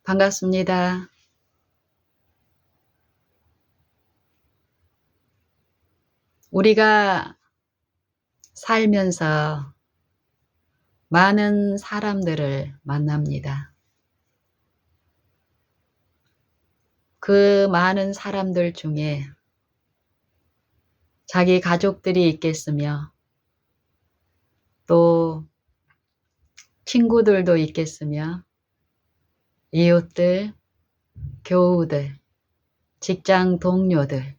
반갑습니다. 우리가 살면서 많은 사람들을 만납니다. 그 많은 사람들 중에 자기 가족들이 있겠으며 또 친구들도 있겠으며 이웃들, 교우들, 직장 동료들,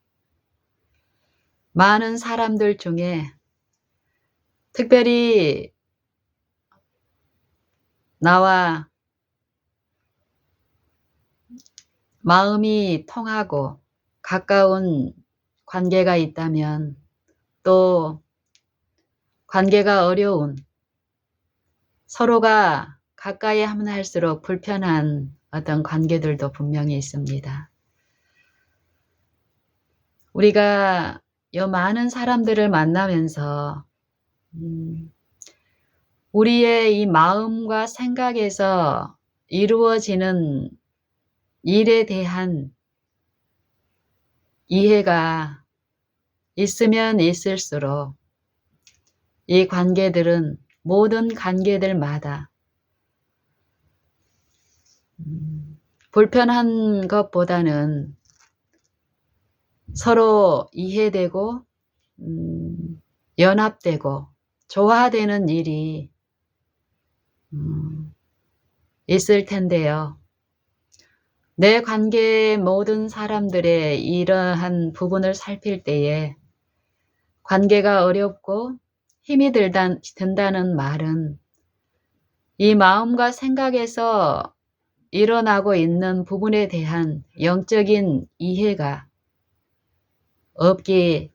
많은 사람들 중에 특별히 나와 마음이 통하고 가까운 관계가 있다면 또 관계가 어려운 서로가 가까이 하면 할수록 불편한 어떤 관계들도 분명히 있습니다. 우리가 이 많은 사람들을 만나면서 우리의 이 마음과 생각에서 이루어지는 일에 대한 이해가 있으면 있을수록 이 관계들은 모든 관계들마다 불편한 것보다는 서로 이해되고 연합되고 조화되는 일이 있을 텐데요. 내 관계의 모든 사람들의 이러한 부분을 살필 때에 관계가 어렵고 힘이 든다는 말은 이 마음과 생각에서 일어나고 있는 부분에 대한 영적인 이해가 없기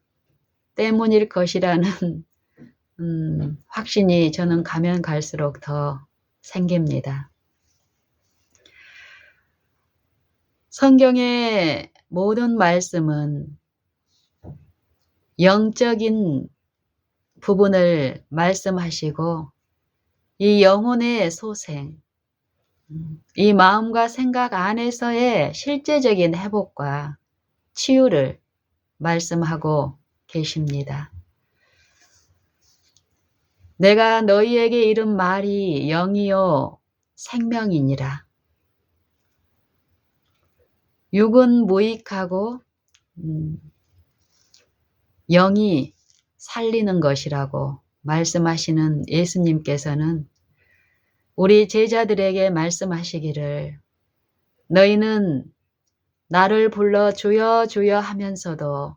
때문일 것이라는 확신이 저는 가면 갈수록 더 생깁니다. 성경의 모든 말씀은 영적인 부분을 말씀하시고 이 영혼의 소생, 이 마음과 생각 안에서의 실제적인 회복과 치유를 말씀하고 계십니다. 내가 너희에게 이른 말이 영이요 생명이니라. 육은 무익하고 영이 살리는 것이라고 말씀하시는 예수님께서는 우리 제자들에게 말씀하시기를 너희는 나를 불러 주여 주여 하면서도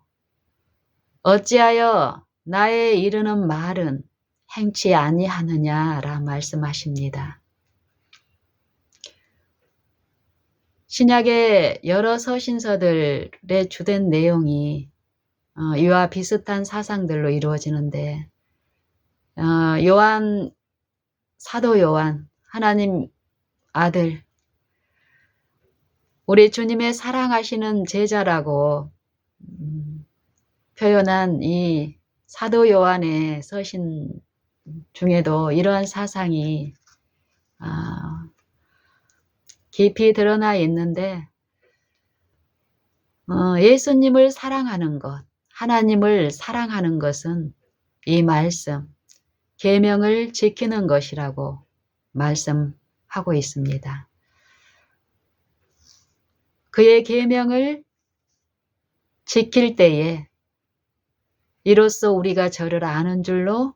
어찌하여 나의 이르는 말은 행치 아니하느냐라 말씀하십니다. 신약의 여러 서신서들의 주된 내용이 이와 비슷한 사상들로 이루어지는데 사도 요한, 하나님 아들, 우리 주님의 사랑하시는 제자라고 표현한 이 사도 요한의 서신 중에도 이러한 사상이 깊이 드러나 있는데 예수님을 사랑하는 것, 하나님을 사랑하는 것은 이 말씀, 계명을 지키는 것이라고 말씀하고 있습니다. 그의 계명을 지킬 때에 이로써 우리가 저를 아는 줄로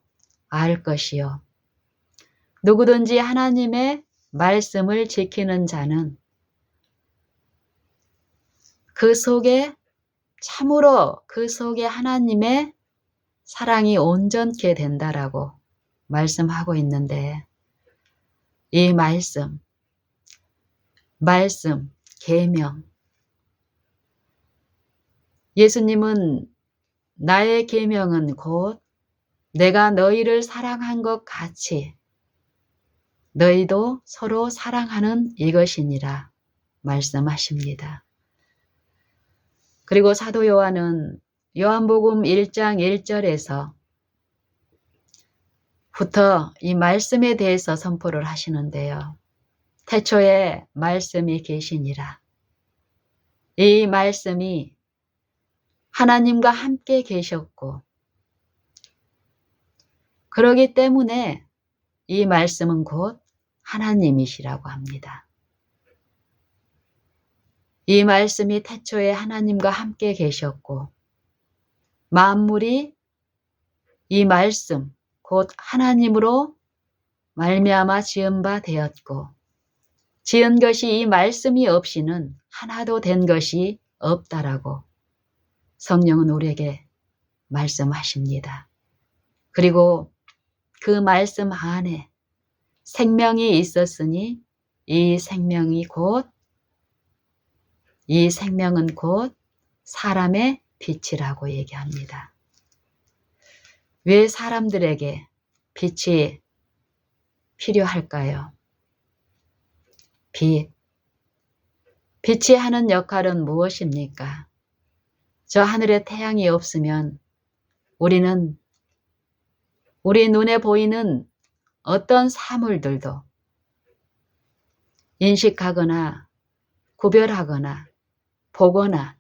알 것이요. 누구든지 하나님의 말씀을 지키는 자는 참으로 그 속에 하나님의 사랑이 온전케 된다라고 말씀하고 있는데 이 말씀, 계명, 예수님은 나의 계명은 곧 내가 너희를 사랑한 것 같이 너희도 서로 사랑하는 이것이니라 말씀하십니다. 그리고 사도 요한은 요한복음 1장 1절에서 부터 이 말씀에 대해서 선포를 하시는데요. 태초에 말씀이 계시니라. 이 말씀이 하나님과 함께 계셨고, 그러기 때문에 이 말씀은 곧 하나님이시라고 합니다. 이 말씀이 태초에 하나님과 함께 계셨고, 만물이 이 말씀, 곧 하나님으로 말미암아 지은 바 되었고, 지은 것이 이 말씀이 없이는 하나도 된 것이 없다라고 성령은 우리에게 말씀하십니다. 그리고 그 말씀 안에 생명이 있었으니 이 생명은 곧 사람의 빛이라고 얘기합니다. 왜 사람들에게 빛이 필요할까요? 빛이 하는 역할은 무엇입니까? 저 하늘에 태양이 없으면 우리는 우리 눈에 보이는 어떤 사물들도 인식하거나 구별하거나 보거나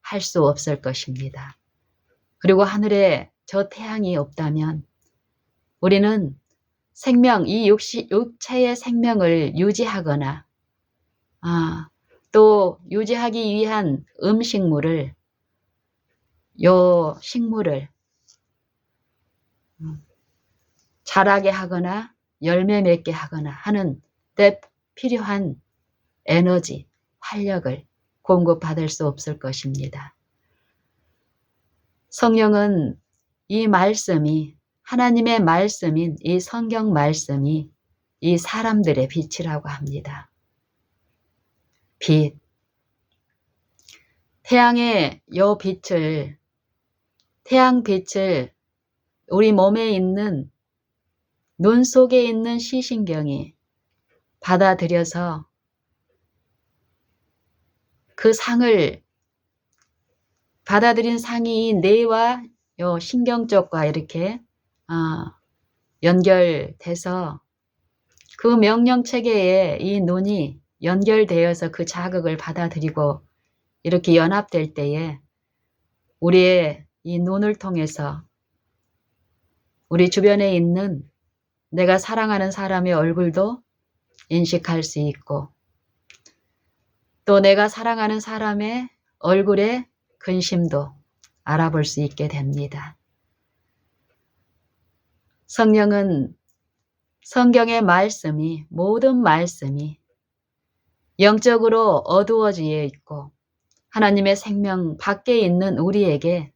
할 수 없을 것입니다. 그리고 하늘에 저 태양이 없다면 우리는 생명, 이 육체의 생명을 유지하거나 또 유지하기 위한 식물을 자라게 하거나 열매 맺게 하거나 하는 때 필요한 에너지, 활력을 공급받을 수 없을 것입니다. 성령은 이 말씀이, 하나님의 말씀인 이 성경 말씀이 이 사람들의 빛이라고 합니다. 빛. 태양의 태양빛을 우리 몸에 있는 눈 속에 있는 시신경이 받아들여서 그 상을 받아들인 상이 이 뇌와 요 신경 쪽과 이렇게 연결돼서 그 명령체계에 이 눈이 연결되어서 그 자극을 받아들이고 이렇게 연합될 때에 우리의 이 눈을 통해서 우리 주변에 있는 내가 사랑하는 사람의 얼굴도 인식할 수 있고 또 내가 사랑하는 사람의 얼굴의 근심도 알아볼 수 있게 됩니다. 성령은 성경의 말씀이, 모든 말씀이 영적으로 어두워져 있고 하나님의 생명 밖에 있는 우리에게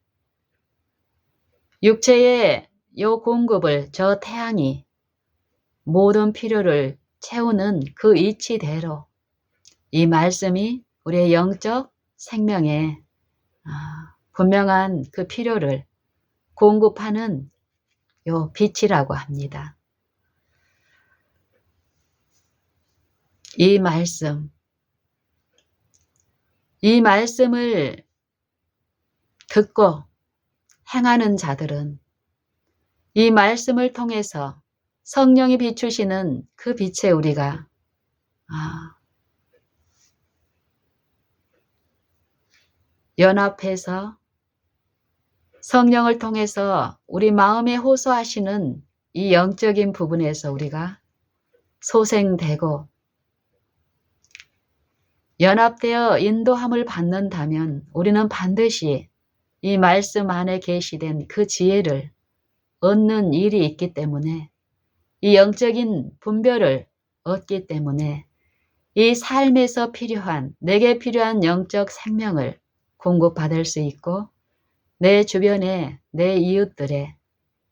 육체의 요 공급을 저 태양이 모든 필요를 채우는 그 이치대로 이 말씀이 우리의 영적 생명에 분명한 그 필요를 공급하는 요 빛이라고 합니다. 이 말씀을 듣고 행하는 자들은 이 말씀을 통해서 성령이 비추시는 그 빛에 우리가 연합해서 성령을 통해서 우리 마음에 호소하시는 이 영적인 부분에서 우리가 소생되고 연합되어 인도함을 받는다면 우리는 반드시 이 말씀 안에 계시된 그 지혜를 얻는 일이 있기 때문에 이 영적인 분별을 얻기 때문에 이 삶에서 내게 필요한 영적 생명을 공급받을 수 있고 내 주변에 내 이웃들의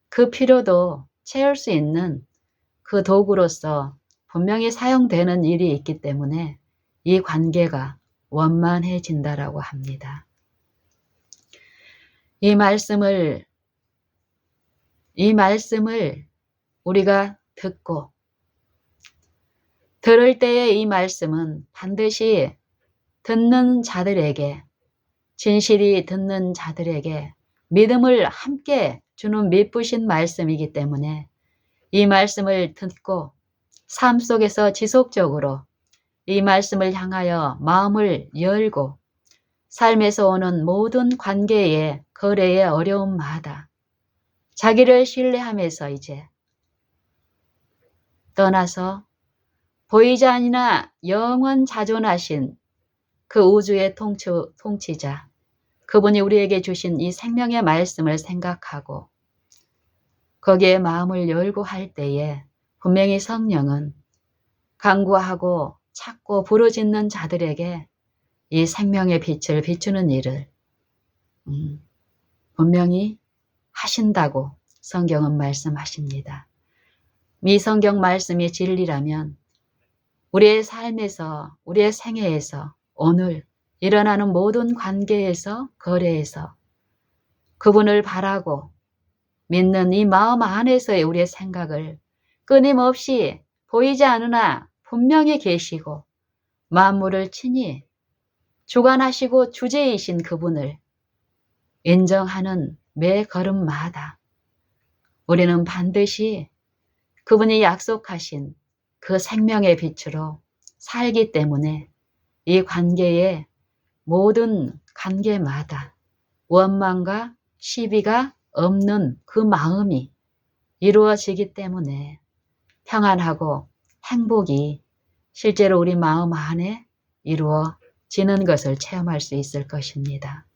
그 필요도 채울 수 있는 그 도구로서 분명히 사용되는 일이 있기 때문에 이 관계가 원만해진다라고 합니다. 이 말씀을 우리가 듣고 들을 때에 이 말씀은 반드시 듣는 자들에게 진실이 듣는 자들에게 믿음을 함께 주는 미쁘신 말씀이기 때문에 이 말씀을 듣고 삶 속에서 지속적으로 이 말씀을 향하여 마음을 열고 삶에서 오는 모든 관계의 거래의 어려움마다 자기를 신뢰하면서 이제 떠나서 보이지 않으나 영원 자존하신 그 우주의 통치자, 그분이 우리에게 주신 이 생명의 말씀을 생각하고 거기에 마음을 열고 할 때에 분명히 성령은 간구하고 찾고 부르짖는 자들에게 이 생명의 빛을 비추는 일을 분명히 하신다고 성경은 말씀하십니다. 이 성경 말씀이 진리라면 우리의 삶에서, 우리의 생애에서, 오늘 일어나는 모든 관계에서, 거래에서 그분을 바라고 믿는 이 마음 안에서의 우리의 생각을 끊임없이 보이지 않으나 분명히 계시고 만물을 친히 주관하시고 주제이신 그분을 인정하는 매 걸음마다 우리는 반드시 그분이 약속하신 그 생명의 빛으로 살기 때문에 이 관계의 모든 관계마다 원망과 시비가 없는 그 마음이 이루어지기 때문에 평안하고 행복이 실제로 우리 마음 안에 이루어지는 것을 체험할 수 있을 것입니다.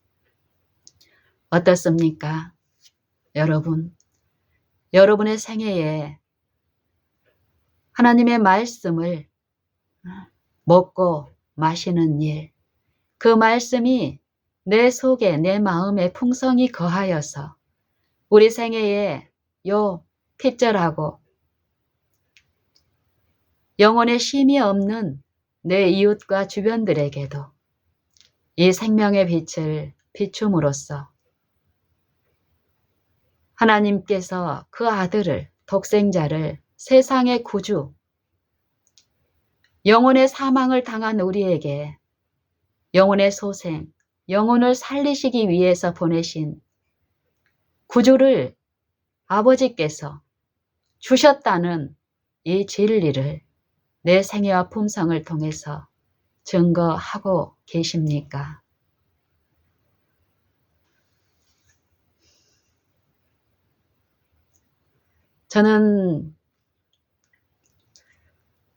어떻습니까? 여러분, 여러분의 생애에 하나님의 말씀을 먹고 마시는 일, 그 말씀이 내 속에 내 마음에 풍성히 거하여서 우리 생애에 요 핏절하고 영혼에 쉼이 없는 내 이웃과 주변들에게도 이 생명의 빛을 비춤으로써 하나님께서 그 아들을, 독생자를 세상의 구주, 영혼의 사망을 당한 우리에게 영혼의 소생, 영혼을 살리시기 위해서 보내신 구주를 아버지께서 주셨다는 이 진리를 내 생애와 품성을 통해서 증거하고 계십니까? 저는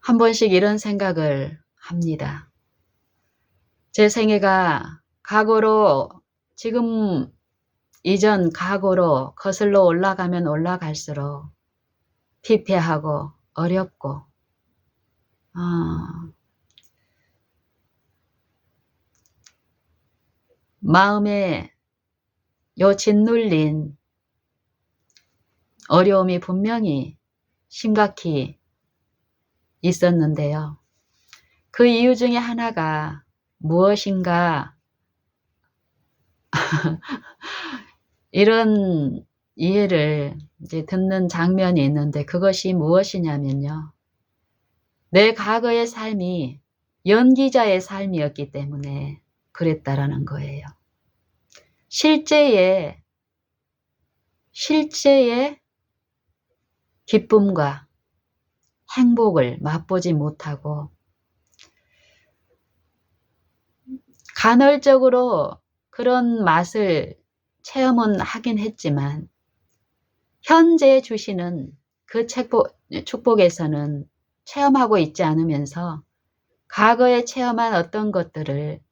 한 번씩 이런 생각을 합니다. 제 생애가 과거로, 지금 이전 과거로 거슬러 올라가면 올라갈수록 피폐하고 어렵고 마음에 요 짓눌린 어려움이 분명히 심각히 있었는데요. 그 이유 중에 하나가 무엇인가 이런 이해를 이제 듣는 장면이 있는데 그것이 무엇이냐면요. 내 과거의 삶이 연기자의 삶이었기 때문에 그랬다라는 거예요. 실제의 기쁨과 행복을 맛보지 못하고 간헐적으로 그런 맛을 체험은 하긴 했지만 현재 주시는 그 축복에서는 체험하고 있지 않으면서 과거에 체험한 어떤 것들을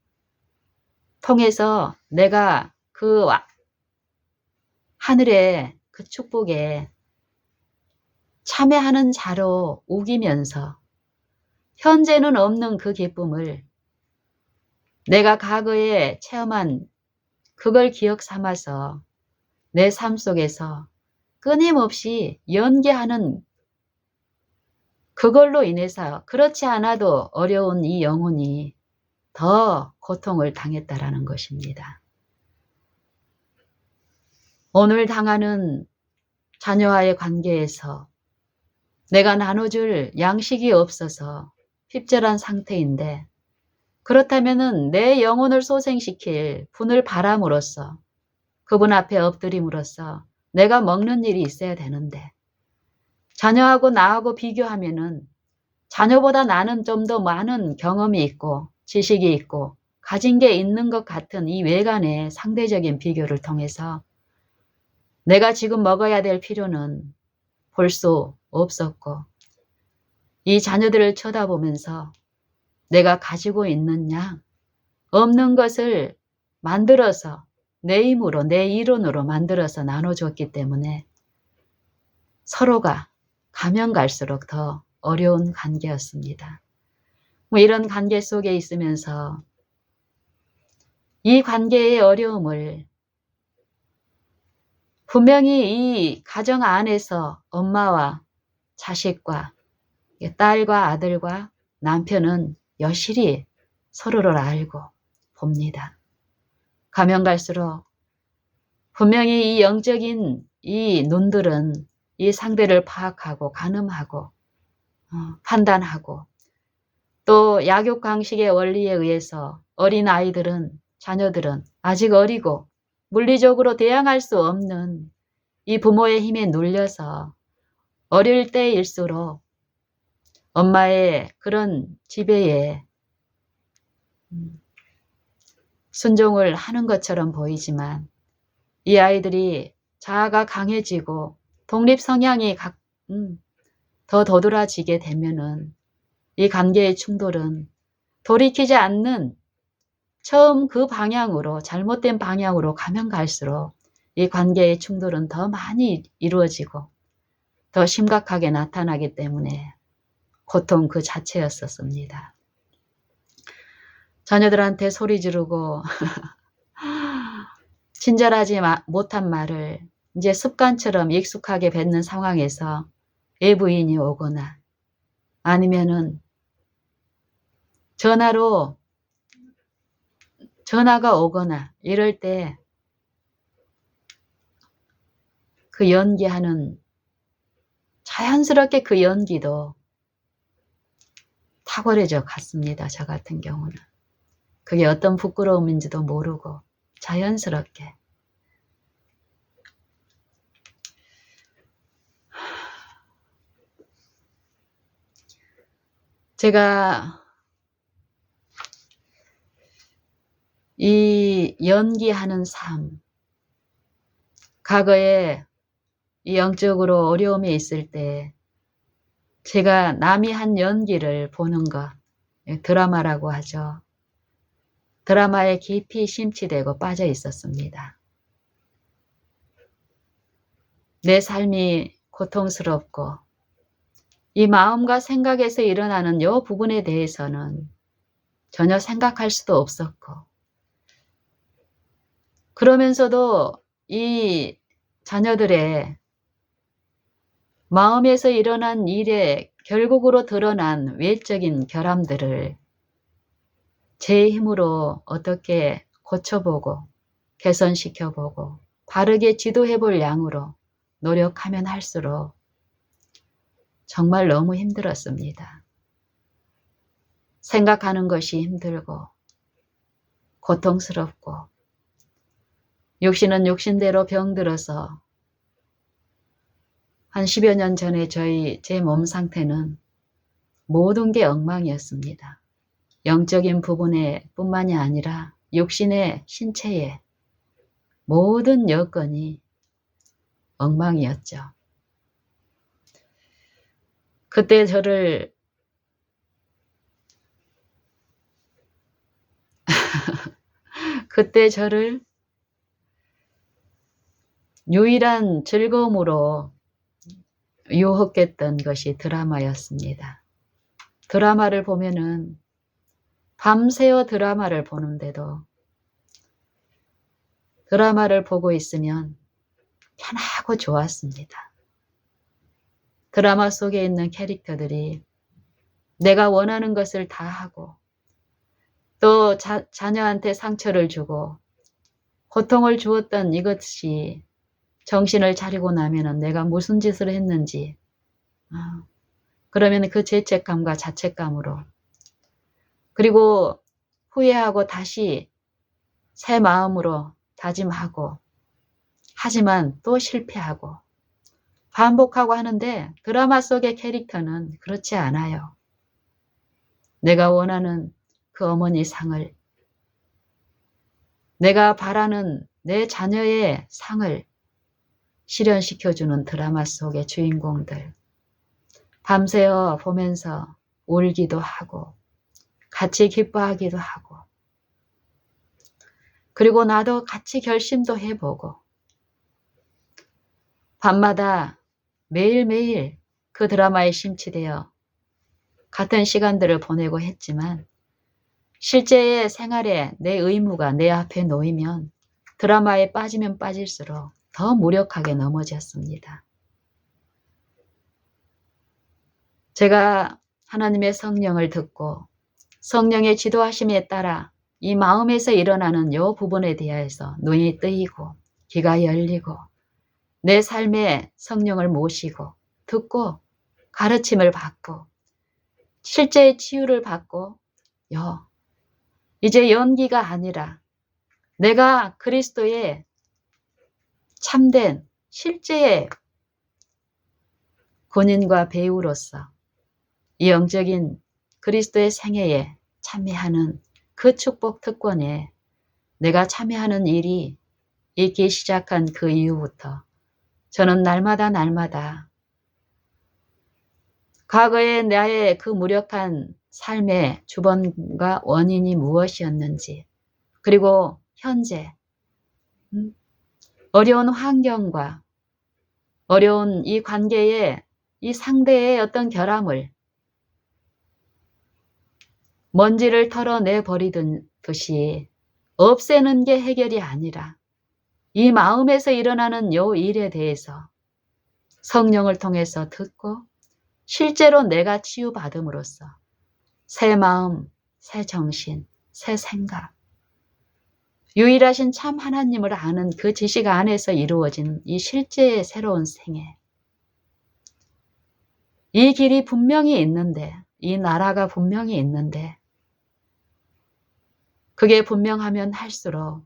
통해서 내가 그 하늘의 그 축복에 참여하는 자로 우기면서 현재는 없는 그 기쁨을 내가 과거에 체험한 그걸 기억 삼아서 내 삶 속에서 끊임없이 연기하는 그걸로 인해서 그렇지 않아도 어려운 이 영혼이 더 고통을 당했다라는 것입니다. 오늘 당하는 자녀와의 관계에서 내가 나눠줄 양식이 없어서 핍절한 상태인데 그렇다면 내 영혼을 소생시킬 분을 바람으로써 그분 앞에 엎드림으로써 내가 먹는 일이 있어야 되는데 자녀하고 나하고 비교하면은 자녀보다 나는 좀 더 많은 경험이 있고 지식이 있고 가진 게 있는 것 같은 이 외관의 상대적인 비교를 통해서 내가 지금 먹어야 될 필요는 볼 수 없었고 이 자녀들을 쳐다보면서 내가 가지고 있는 양 없는 것을 만들어서 내 힘으로 내 이론으로 만들어서 나눠줬기 때문에 서로가 가면 갈수록 더 어려운 관계였습니다. 뭐 이런 관계 속에 있으면서 이 관계의 어려움을 분명히 이 가정 안에서 엄마와 자식과 딸과 아들과 남편은 여실히 서로를 알고 봅니다. 가면 갈수록 분명히 이 영적인 이 눈들은 이 상대를 파악하고 가늠하고 판단하고 또 약육강식의 원리에 의해서 어린 아이들은 자녀들은 아직 어리고 물리적으로 대항할 수 없는 이 부모의 힘에 눌려서 어릴 때일수록 엄마의 그런 지배에 순종을 하는 것처럼 보이지만 이 아이들이 자아가 강해지고 독립 성향이 더 도드라지게 되면은 이 관계의 충돌은 돌이키지 않는 처음 그 방향으로 잘못된 방향으로 가면 갈수록 이 관계의 충돌은 더 많이 이루어지고 더 심각하게 나타나기 때문에 고통 그 자체였었습니다. 자녀들한테 소리 지르고 친절하지 못한 말을 이제 습관처럼 익숙하게 뱉는 상황에서 외부인이 오거나 아니면은 전화가 오거나 이럴 때 그 연기하는 자연스럽게 그 연기도 탁월해져 갔습니다. 저 같은 경우는. 그게 어떤 부끄러움인지도 모르고 자연스럽게. 제가 이 연기하는 삶, 과거에 이 영적으로 어려움이 있을 때 제가 남이 한 연기를 보는 것, 드라마라고 하죠. 드라마에 깊이 심취되고 빠져 있었습니다. 내 삶이 고통스럽고 이 마음과 생각에서 일어나는 이 부분에 대해서는 전혀 생각할 수도 없었고 그러면서도 이 자녀들의 마음에서 일어난 일에 결국으로 드러난 외적인 결함들을 제 힘으로 어떻게 고쳐보고 개선시켜보고 바르게 지도해볼 양으로 노력하면 할수록 정말 너무 힘들었습니다. 생각하는 것이 힘들고 고통스럽고 육신은 육신대로 병들어서 한 10여 년 전에 제 몸 상태는 모든 게 엉망이었습니다. 영적인 부분에 뿐만이 아니라 육신의 신체의 모든 여건이 엉망이었죠. 그때 저를 유일한 즐거움으로 유혹했던 것이 드라마였습니다. 드라마를 보면은 밤새워 드라마를 보는데도 드라마를 보고 있으면 편하고 좋았습니다. 드라마 속에 있는 캐릭터들이 내가 원하는 것을 다 하고 또 자녀한테 상처를 주고 고통을 주었던 이것이 정신을 차리고 나면은 내가 무슨 짓을 했는지 그러면 그 죄책감과 자책감으로 그리고 후회하고 다시 새 마음으로 다짐하고 하지만 또 실패하고 반복하고 하는데 드라마 속의 캐릭터는 그렇지 않아요. 내가 원하는 그 어머니 상을, 내가 바라는 내 자녀의 상을 실현시켜주는 드라마 속의 주인공들. 밤새워 보면서 울기도 하고 같이 기뻐하기도 하고, 그리고 나도 같이 결심도 해보고, 밤마다 매일매일 그 드라마에 심취되어 같은 시간들을 보내고 했지만, 실제의 생활에 내 의무가 내 앞에 놓이면 드라마에 빠지면 빠질수록 더 무력하게 넘어졌습니다. 제가 하나님의 성령을 듣고 성령의 지도하심에 따라 이 마음에서 일어나는 이 부분에 대해서 눈이 뜨이고 귀가 열리고 내 삶에 성령을 모시고 듣고 가르침을 받고 실제의 치유를 받고, 이제 연기가 아니라 내가 그리스도의 참된 실제의 군인과 배우로서 이 영적인 그리스도의 생애에 참여하는 그 축복 특권에 내가 참여하는 일이 있기 시작한 그 이후부터 저는 날마다 과거의 나의 그 무력한 삶의 주범과 원인이 무엇이었는지, 그리고 현재 어려운 환경과 어려운 이 관계에 이 상대의 어떤 결함을 먼지를 털어내 버리듯이 없애는 게 해결이 아니라 이 마음에서 일어나는 요 일에 대해서 성령을 통해서 듣고 실제로 내가 치유받음으로써 새 마음, 새 정신, 새 생각, 유일하신 참 하나님을 아는 그 지식 안에서 이루어진 이 실제의 새로운 생애, 이 길이 분명히 있는데, 이 나라가 분명히 있는데, 그게 분명하면 할수록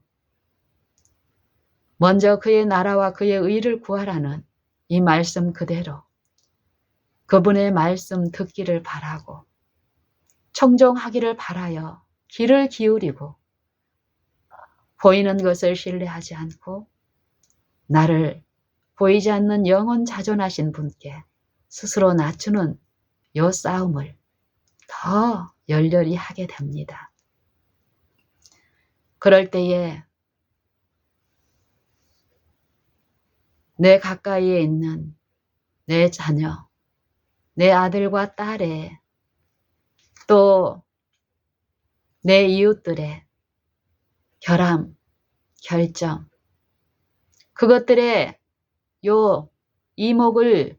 먼저 그의 나라와 그의 의를 구하라는 이 말씀 그대로 그분의 말씀 듣기를 바라고 청종하기를 바라여 귀를 기울이고 보이는 것을 신뢰하지 않고 나를 보이지 않는 영원 자존하신 분께 스스로 낮추는 요 싸움을 더 열렬히 하게 됩니다. 그럴 때에 내 가까이에 있는 내 자녀, 내 아들과 딸의, 또 내 이웃들의 결함, 결정, 그것들의 요 이목을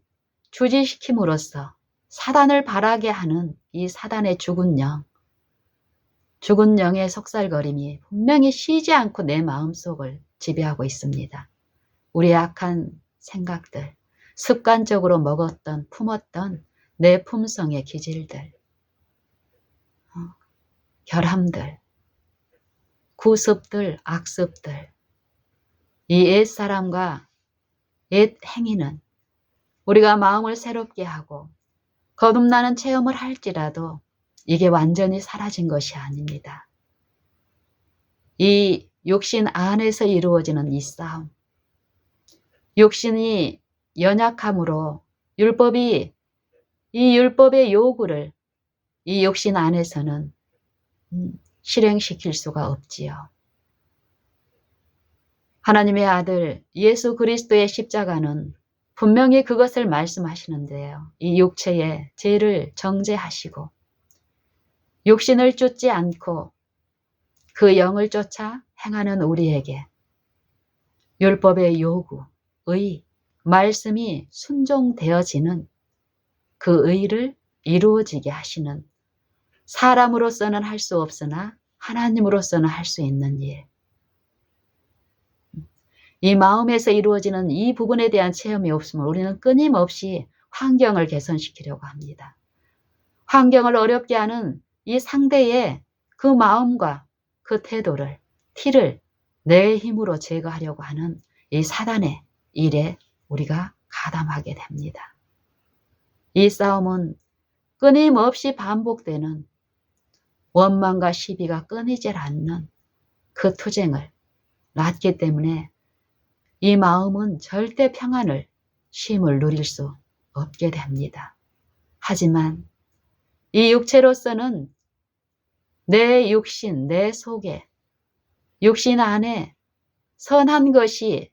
주지시킴으로써 사단을 바라게 하는 이 사단의 죽은 영의 속살거림이 분명히 쉬지 않고 내 마음속을 지배하고 있습니다. 우리의 악한 생각들, 습관적으로 먹었던, 품었던 내 품성의 기질들, 결함들, 구습들, 악습들, 이 옛사람과 옛 행위는 우리가 마음을 새롭게 하고 거듭나는 체험을 할지라도 이게 완전히 사라진 것이 아닙니다. 이 육신 안에서 이루어지는 이 싸움, 육신이 연약함으로 이 율법의 요구를 이 육신 안에서는 실행시킬 수가 없지요. 하나님의 아들 예수 그리스도의 십자가는 분명히 그것을 말씀하시는데요. 이 육체의 죄를 정죄하시고 육신을 쫓지 않고 그 영을 쫓아 행하는 우리에게 율법의 요구, 의, 말씀이 순종되어지는 그 의를 이루어지게 하시는, 사람으로서는 할 수 없으나 하나님으로서는 할 수 있는 일, 이 마음에서 이루어지는 이 부분에 대한 체험이 없으면 우리는 끊임없이 환경을 개선시키려고 합니다. 환경을 어렵게 하는 이 상대의 그 마음과 그 태도를, 티를 내 힘으로 제거하려고 하는 이 사단의 일에 우리가 가담하게 됩니다. 이 싸움은 끊임없이 반복되는 원망과 시비가 끊이질 않는 그 투쟁을 낳기 때문에 이 마음은 절대 평안을, 쉼을 누릴 수 없게 됩니다. 하지만 이 육체로서는 내 육신, 내 속에, 육신 안에 선한 것이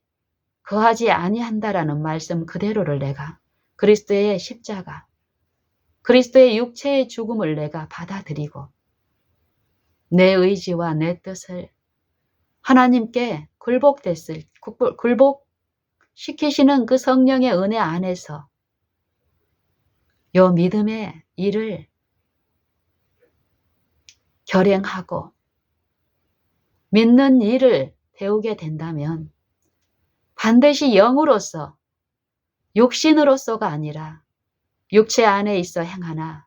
거하지 아니한다라는 말씀 그대로를 내가 그리스도의 십자가, 그리스도의 육체의 죽음을 내가 받아들이고 내 의지와 내 뜻을 하나님께 굴복시키시는 그 성령의 은혜 안에서 요 믿음의 일을 결행하고 믿는 일을 배우게 된다면 반드시 영으로서, 육신으로서가 아니라 육체 안에 있어 행하나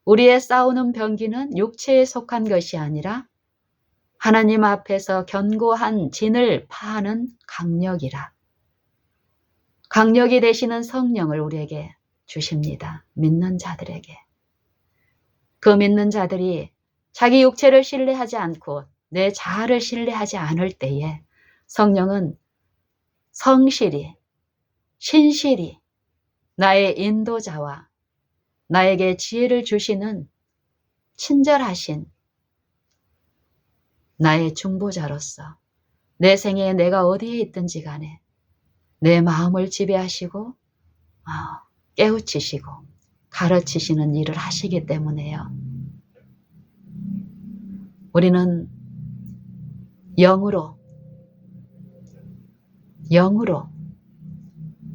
우리의 싸우는 병기는 육체에 속한 것이 아니라 하나님 앞에서 견고한 진을 파하는 강력이라. 강력이 되시는 성령을 우리에게 주십니다. 믿는 자들에게. 그 믿는 자들이 자기 육체를 신뢰하지 않고 내 자아를 신뢰하지 않을 때에 성령은 성실히, 신실히 나의 인도자와 나에게 지혜를 주시는 친절하신 나의 중보자로서 내 생에 내가 어디에 있든지 간에 내 마음을 지배하시고 깨우치시고 가르치시는 일을 하시기 때문에요. 우리는 영으로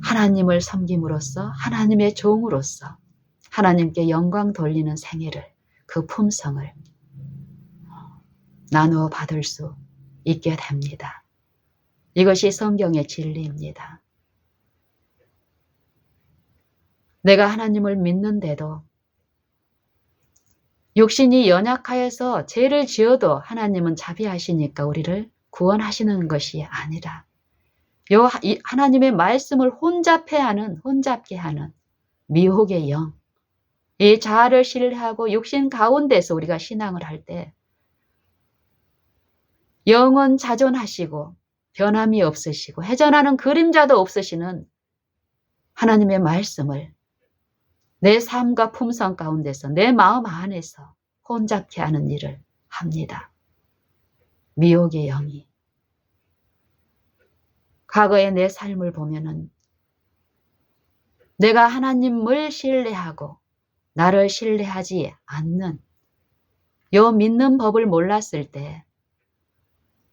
하나님을 섬김으로써 하나님의 종으로서 하나님께 영광 돌리는 생애를, 그 품성을 나누어 받을 수 있게 됩니다. 이것이 성경의 진리입니다. 내가 하나님을 믿는데도 육신이 연약하여서 죄를 지어도 하나님은 자비하시니까 우리를 구원하시는 것이 아니라 하나님의 말씀을 혼잡게 하는 미혹의 영, 이 자아를 신뢰하고 육신 가운데서 우리가 신앙을 할 때 영은 자존하시고 변함이 없으시고 회전하는 그림자도 없으시는 하나님의 말씀을 내 삶과 품성 가운데서 내 마음 안에서 혼잡케 하는 일을 합니다. 미혹의 영이. 과거의 내 삶을 보면은 내가 하나님을 신뢰하고 나를 신뢰하지 않는 요 믿는 법을 몰랐을 때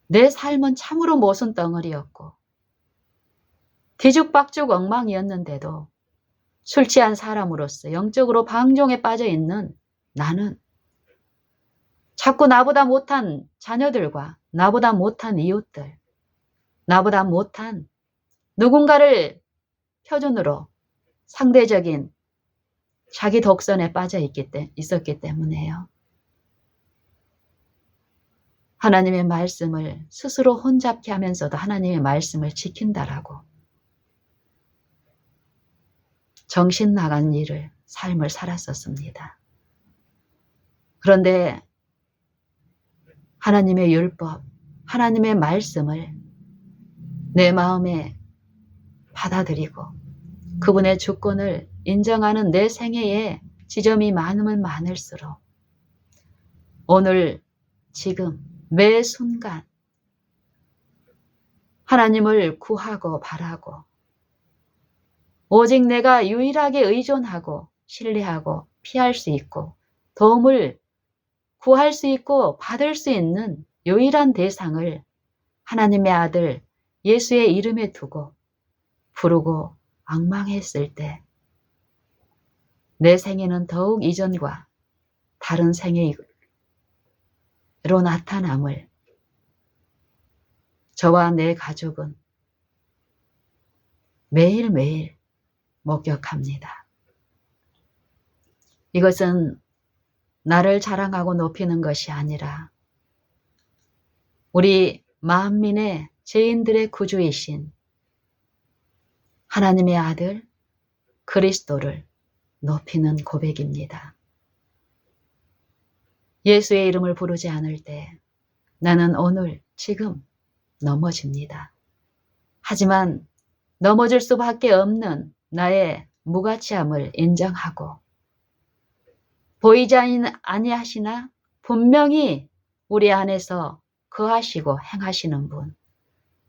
내 삶은 참으로 모순 덩어리였고 뒤죽박죽 엉망이었는데도 술 취한 사람으로서 영적으로 방종에 빠져 있는 나는 자꾸 나보다 못한 자녀들과 나보다 못한 이웃들, 나보다 못한 누군가를 표준으로 상대적인 자기 독선에 빠져 있었기 때문에요. 하나님의 말씀을 스스로 혼잡케 하면서도 하나님의 말씀을 지킨다라고 정신 나간 삶을 살았었습니다. 그런데 하나님의 율법, 하나님의 말씀을 내 마음에 받아들이고 그분의 주권을 인정하는 내 생애에 지점이 많으면 많을수록 오늘 지금 매 순간 하나님을 구하고 바라고 오직 내가 유일하게 의존하고 신뢰하고 피할 수 있고 도움을 구할 수 있고 받을 수 있는 유일한 대상을 하나님의 아들 예수의 이름에 두고 부르고 앙망했을 때 내 생애는 더욱 이전과 다른 생애로 나타남을 저와 내 가족은 매일매일 목격합니다. 이것은 나를 자랑하고 높이는 것이 아니라 우리 만민의 죄인들의 구주이신 하나님의 아들 그리스도를 높이는 고백입니다. 예수의 이름을 부르지 않을 때 나는 오늘 지금 넘어집니다. 하지만 넘어질 수밖에 없는 나의 무가치함을 인정하고 보이지 아니하시나 분명히 우리 안에서 거하시고 행하시는 분,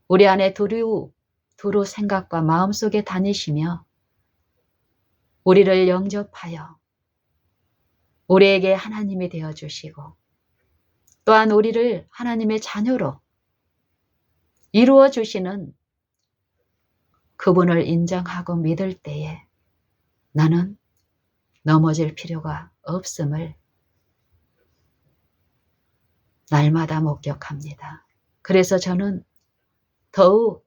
우리 안에 두루 생각과 마음속에 다니시며 우리를 영접하여 우리에게 하나님이 되어주시고 또한 우리를 하나님의 자녀로 이루어 주시는 그분을 인정하고 믿을 때에 나는 넘어질 필요가 없음을 날마다 목격합니다. 그래서 저는 더욱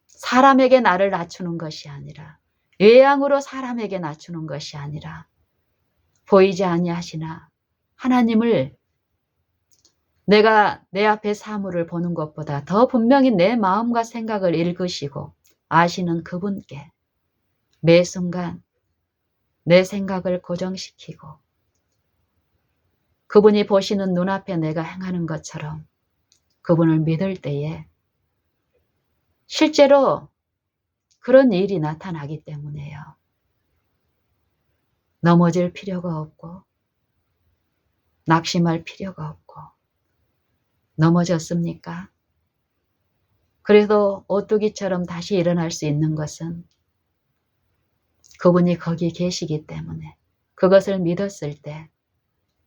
사람에게 나를 낮추는 것이 아니라 외양으로 사람에게 낮추는 것이 아니라 보이지 아니하시나 하나님을 내가 내 앞에 사물을 보는 것보다 더 분명히 내 마음과 생각을 읽으시고 아시는 그분께 매 순간 내 생각을 고정시키고 그분이 보시는 눈앞에 내가 행하는 것처럼 그분을 믿을 때에 실제로 그런 일이 나타나기 때문에요. 넘어질 필요가 없고 낙심할 필요가 없고 넘어졌습니까? 그래도 오뚜기처럼 다시 일어날 수 있는 것은 그분이 거기 계시기 때문에 그것을 믿었을 때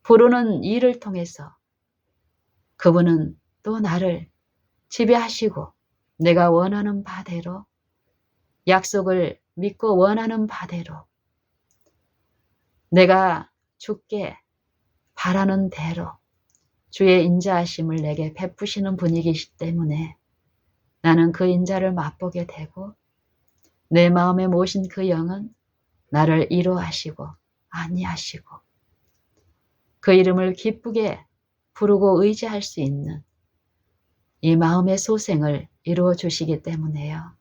부르는 일을 통해서 그분은 또 나를 지배하시고 내가 원하는 바대로 약속을 믿고 원하는 바대로 내가 주께 바라는 대로 주의 인자하심을 내게 베푸시는 분이기 때문에 나는 그 인자를 맛보게 되고 내 마음에 모신 그 영은 나를 이루하시고 안위하시고 그 이름을 기쁘게 부르고 의지할 수 있는 이 마음의 소생을 이루어 주시기 때문에요.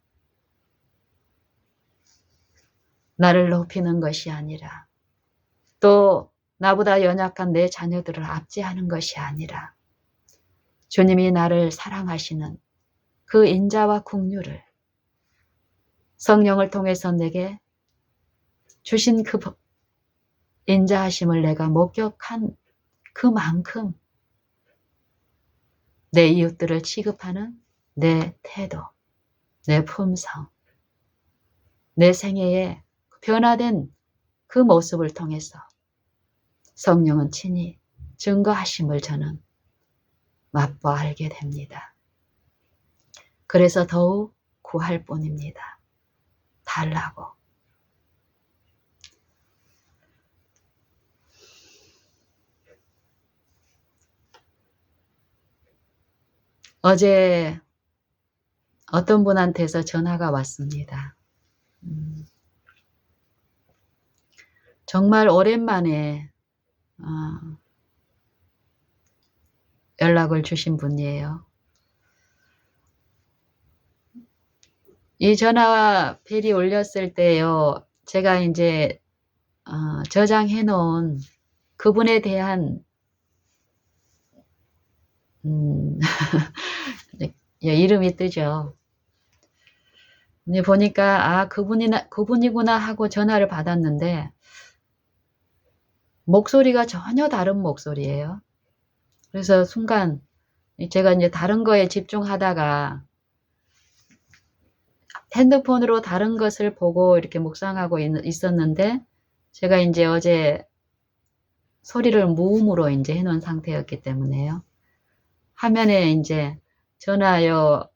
나를 높이는 것이 아니라 또 나보다 연약한 내 자녀들을 압제하는 것이 아니라 주님이 나를 사랑하시는 그 인자와 긍휼을 성령을 통해서 내게 주신 그 인자하심을 내가 목격한 그만큼 내 이웃들을 취급하는 내 태도, 내 품성, 내 생애에 변화된 그 모습을 통해서 성령은 친히 증거하심을 저는 맛보 알게 됩니다. 그래서 더욱 구할 뿐입니다. 달라고. 어제 어떤 분한테서 전화가 왔습니다. 정말 오랜만에 연락을 주신 분이에요. 이 전화 벨이 울렸을 때요, 제가 이제 저장해 놓은 그분에 대한 이름이 뜨죠. 근데 보니까 그분이구나 하고 전화를 받았는데 목소리가 전혀 다른 목소리예요. 그래서 순간 제가 이제 다른 거에 집중하다가 핸드폰으로 다른 것을 보고 이렇게 묵상하고 있었는데 제가 이제 어제 소리를 무음으로 이제 해놓은 상태였기 때문에요. 화면에 이제 전화요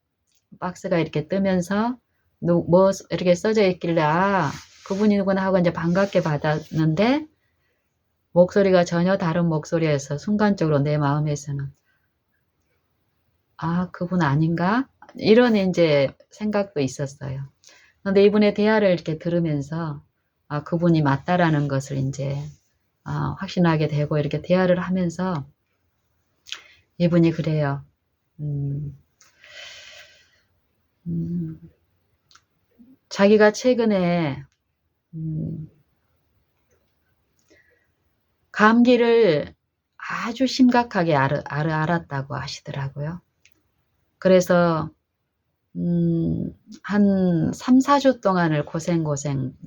박스가 이렇게 뜨면서 뭐 이렇게 써져 있길래 그분이구나 하고 이제 반갑게 받았는데 목소리가 전혀 다른 목소리여서 순간적으로 내 마음에서는 그분 아닌가? 이런 이제 생각도 있었어요. 그런데 이분의 대화를 이렇게 들으면서 그분이 맞다라는 것을 이제 확신하게 되고 이렇게 대화를 하면서 이분이 그래요. 자기가 최근에 감기를 아주 심각하게 알았다고 하시더라고요. 그래서 한 3, 4주 동안을 고생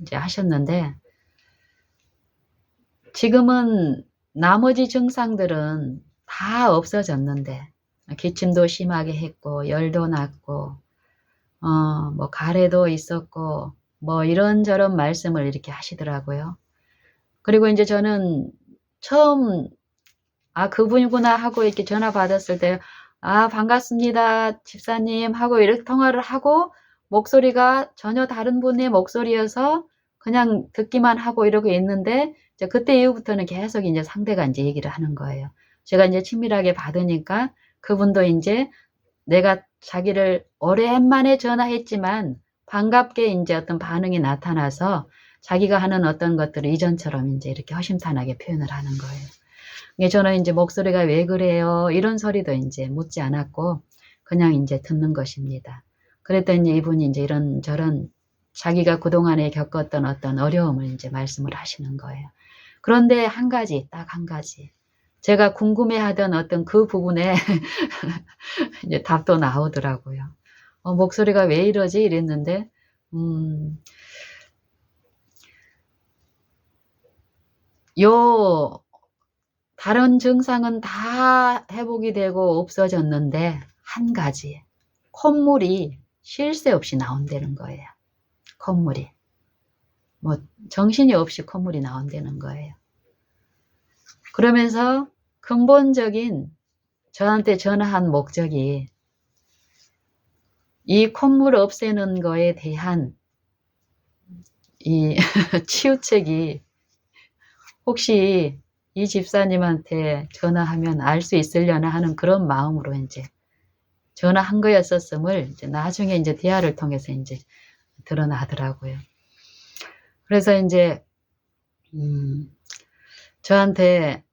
이제 하셨는데 지금은 나머지 증상들은 다 없어졌는데 기침도 심하게 했고 열도 났고 뭐 가래도 있었고 뭐 이런저런 말씀을 이렇게 하시더라고요. 그리고 이제 저는 처음 그분이구나 하고 이렇게 전화 받았을 때 반갑습니다 집사님 하고 이렇게 통화를 하고 목소리가 전혀 다른 분의 목소리여서 그냥 듣기만 하고 이러고 있는데 이제 그때 이후부터는 계속 이제 상대가 이제 얘기를 하는 거예요. 제가 이제 친밀하게 받으니까 그분도 이제 내가 자기를 오랜만에 전화했지만 반갑게 이제 어떤 반응이 나타나서 자기가 하는 어떤 것들을 이전처럼 이제 이렇게 허심탄회하게 표현을 하는 거예요. 저는 이제 목소리가 왜 그래요? 이런 소리도 이제 묻지 않았고 그냥 이제 듣는 것입니다. 그랬더니 이분이 이제 이런저런 자기가 그동안에 겪었던 어떤 어려움을 이제 말씀을 하시는 거예요. 그런데 한 가지, 딱 한 가지. 제가 궁금해하던 어떤 그 부분에 이제 답도 나오더라고요. 목소리가 왜 이러지? 이랬는데, 다른 증상은 다 회복이 되고 없어졌는데, 한 가지. 콧물이 쉴 새 없이 나온다는 거예요. 콧물이. 뭐, 정신이 없이 콧물이 나온다는 거예요. 그러면서 근본적인 저한테 전화한 목적이 이 콧물 없애는 거에 대한 이 치유책이 혹시 이 집사님한테 전화하면 알 수 있으려나 하는 그런 마음으로 이제 전화한 거였었음을 이제 나중에 이제 대화를 통해서 이제 드러나더라고요. 그래서 이제 저한테